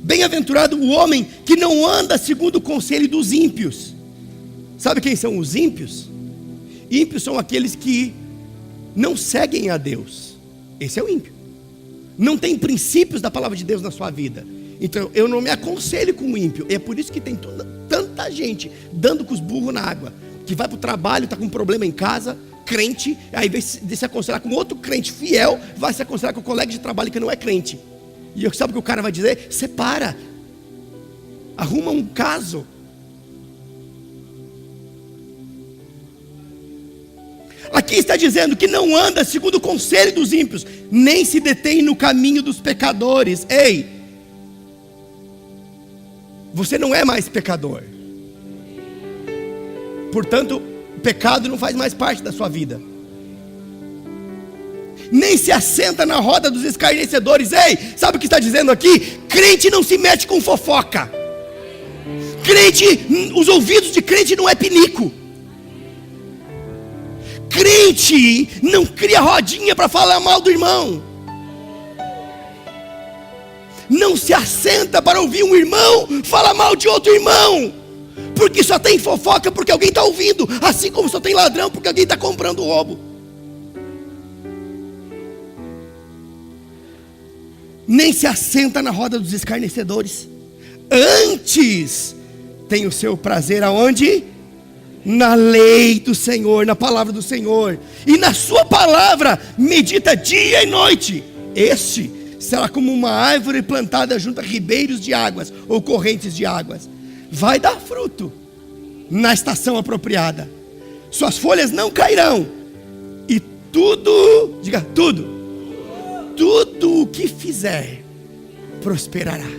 S1: Bem-aventurado o homem que não anda segundo o conselho dos ímpios. Sabe quem são os ímpios? Ímpios são aqueles que não seguem a Deus. Esse é o ímpio. Não tem princípios da palavra de Deus na sua vida. Então eu não me aconselho com o ímpio. É por isso que tem tanta gente dando com os burros na água, que vai para o trabalho, está com um problema em casa, crente, aí em vez de se aconselhar com outro crente fiel, vai se aconselhar com o colega de trabalho que não é crente. E sabe o que o cara vai dizer? Separa, arruma um caso. Aqui está dizendo que não anda segundo o conselho dos ímpios, nem se detém no caminho dos pecadores. Ei, você não é mais pecador. Portanto, o pecado não faz mais parte da sua vida. Nem se assenta na roda dos escarnecedores. Ei, sabe o que está dizendo aqui? Crente não se mete com fofoca. Crente, os ouvidos de crente não é pinico. Crente não cria rodinha para falar mal do irmão. Não se assenta para ouvir um irmão falar mal de outro irmão, porque só tem fofoca porque alguém está ouvindo, assim como só tem ladrão porque alguém está comprando roubo. Nem se assenta na roda dos escarnecedores, antes tem o seu prazer aonde? Na lei do Senhor, na palavra do Senhor, e na sua palavra medita dia e noite. Este será como uma árvore plantada junto a ribeiros de águas ou correntes de águas. Vai dar fruto na estação apropriada. Suas folhas não cairão. E tudo, diga tudo, tudo o que fizer prosperará.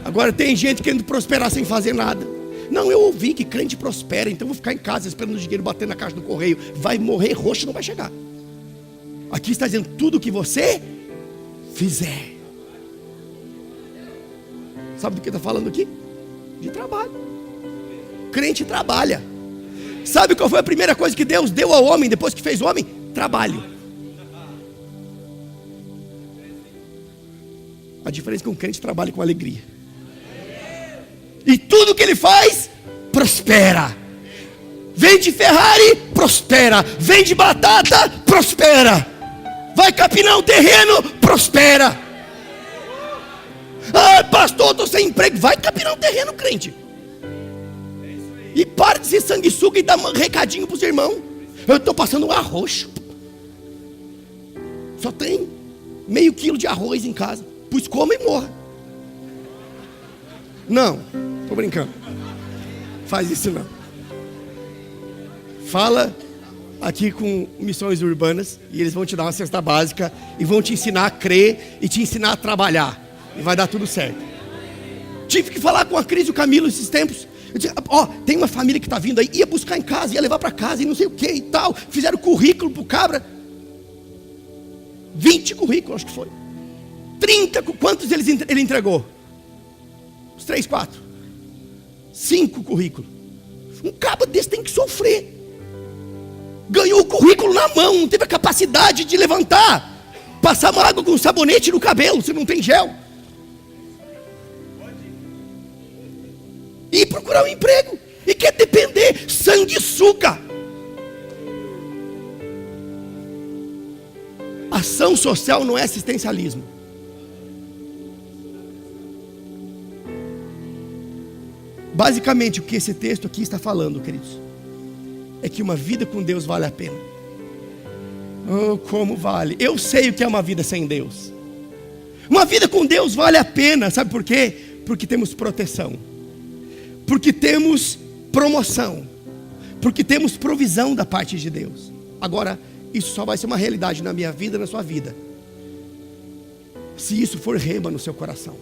S1: Agora tem gente querendo prosperar sem fazer nada. Não, eu ouvi que crente prospera, então vou ficar em casa esperando o dinheiro bater na caixa do correio. Vai morrer roxo, não vai chegar. Aqui está dizendo tudo o que você fizer. Sabe do que está falando aqui? De trabalho. Crente trabalha. Sabe qual foi a primeira coisa que Deus deu ao homem depois que fez o homem? Trabalho. A diferença é que um crente trabalha com alegria. E tudo que ele faz, prospera. Vende Ferrari, prospera. Vende batata, prospera. Vai capinar um terreno, prospera. Ah, pastor, estou sem emprego. Vai capinar um terreno, crente. E para de ser sanguessuga e dar um recadinho para os irmãos. Eu estou passando um arroz. Só tem meio quilo de arroz em casa. Pois coma e morra. Não, estou brincando. Faz isso não. Fala aqui com Missões Urbanas e eles vão te dar uma cesta básica e vão te ensinar a crer e te ensinar a trabalhar. E vai dar tudo certo. Tive que falar com a Cris e o Camilo esses tempos. Eu disse, ó, tem uma família que está vindo aí, ia buscar em casa, ia levar para casa e não sei o que e tal. Fizeram currículo pro cabra. 20 currículos, acho que foi. 30, quantos ele entregou? Uns 3, 4. 5 currículos. Um cabra desse tem que sofrer. Ganhou o currículo na mão, não teve a capacidade de levantar. Passar uma água com sabonete no cabelo, se não tem gel. E procurar um emprego. E quer depender, sanguessuga. Ação social não é assistencialismo. Basicamente o que esse texto aqui está falando, queridos, é que uma vida com Deus vale a pena. Oh, como vale. Eu sei o que é uma vida sem Deus. Uma vida com Deus vale a pena. Sabe por quê? Porque temos proteção, porque temos promoção, porque temos provisão da parte de Deus. Agora, isso só vai ser uma realidade na minha vida, na sua vida, se isso for rema no seu coração.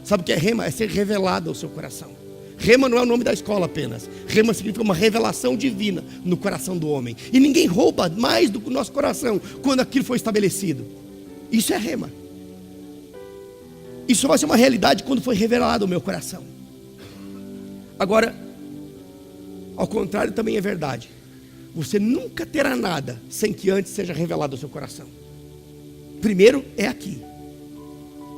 S1: Sabe o que é rema? É ser revelado ao seu coração. Rema não é o nome da escola apenas. Rema significa uma revelação divina no coração do homem. E ninguém rouba mais do nosso coração quando aquilo foi estabelecido. Isso é rema. Isso vai ser uma realidade quando foi revelado ao meu coração. Agora, ao contrário também é verdade. Você nunca terá nada sem que antes seja revelado ao seu coração. Primeiro é aqui.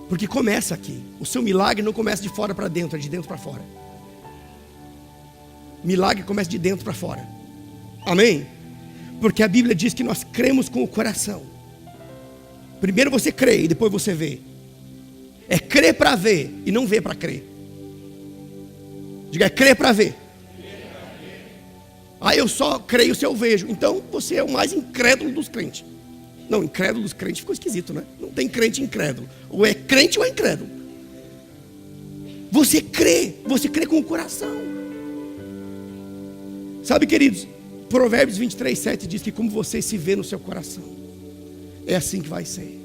S1: Porque começa aqui. O seu milagre não começa de fora para dentro, é de dentro para fora. Milagre começa de dentro para fora. Amém? Porque a Bíblia diz que nós cremos com o coração. Primeiro você crê e depois você vê. É crer para ver e não ver para crer. Diga, é crer para ver. Ah, eu só creio se eu vejo. Então você é o mais incrédulo dos crentes. Não, incrédulo dos crentes ficou esquisito, né? Não tem crente incrédulo. Ou é crente ou é incrédulo. Você crê com o coração. Sabe, queridos, Provérbios 23:7 diz que como você se vê no seu coração, é assim que vai ser.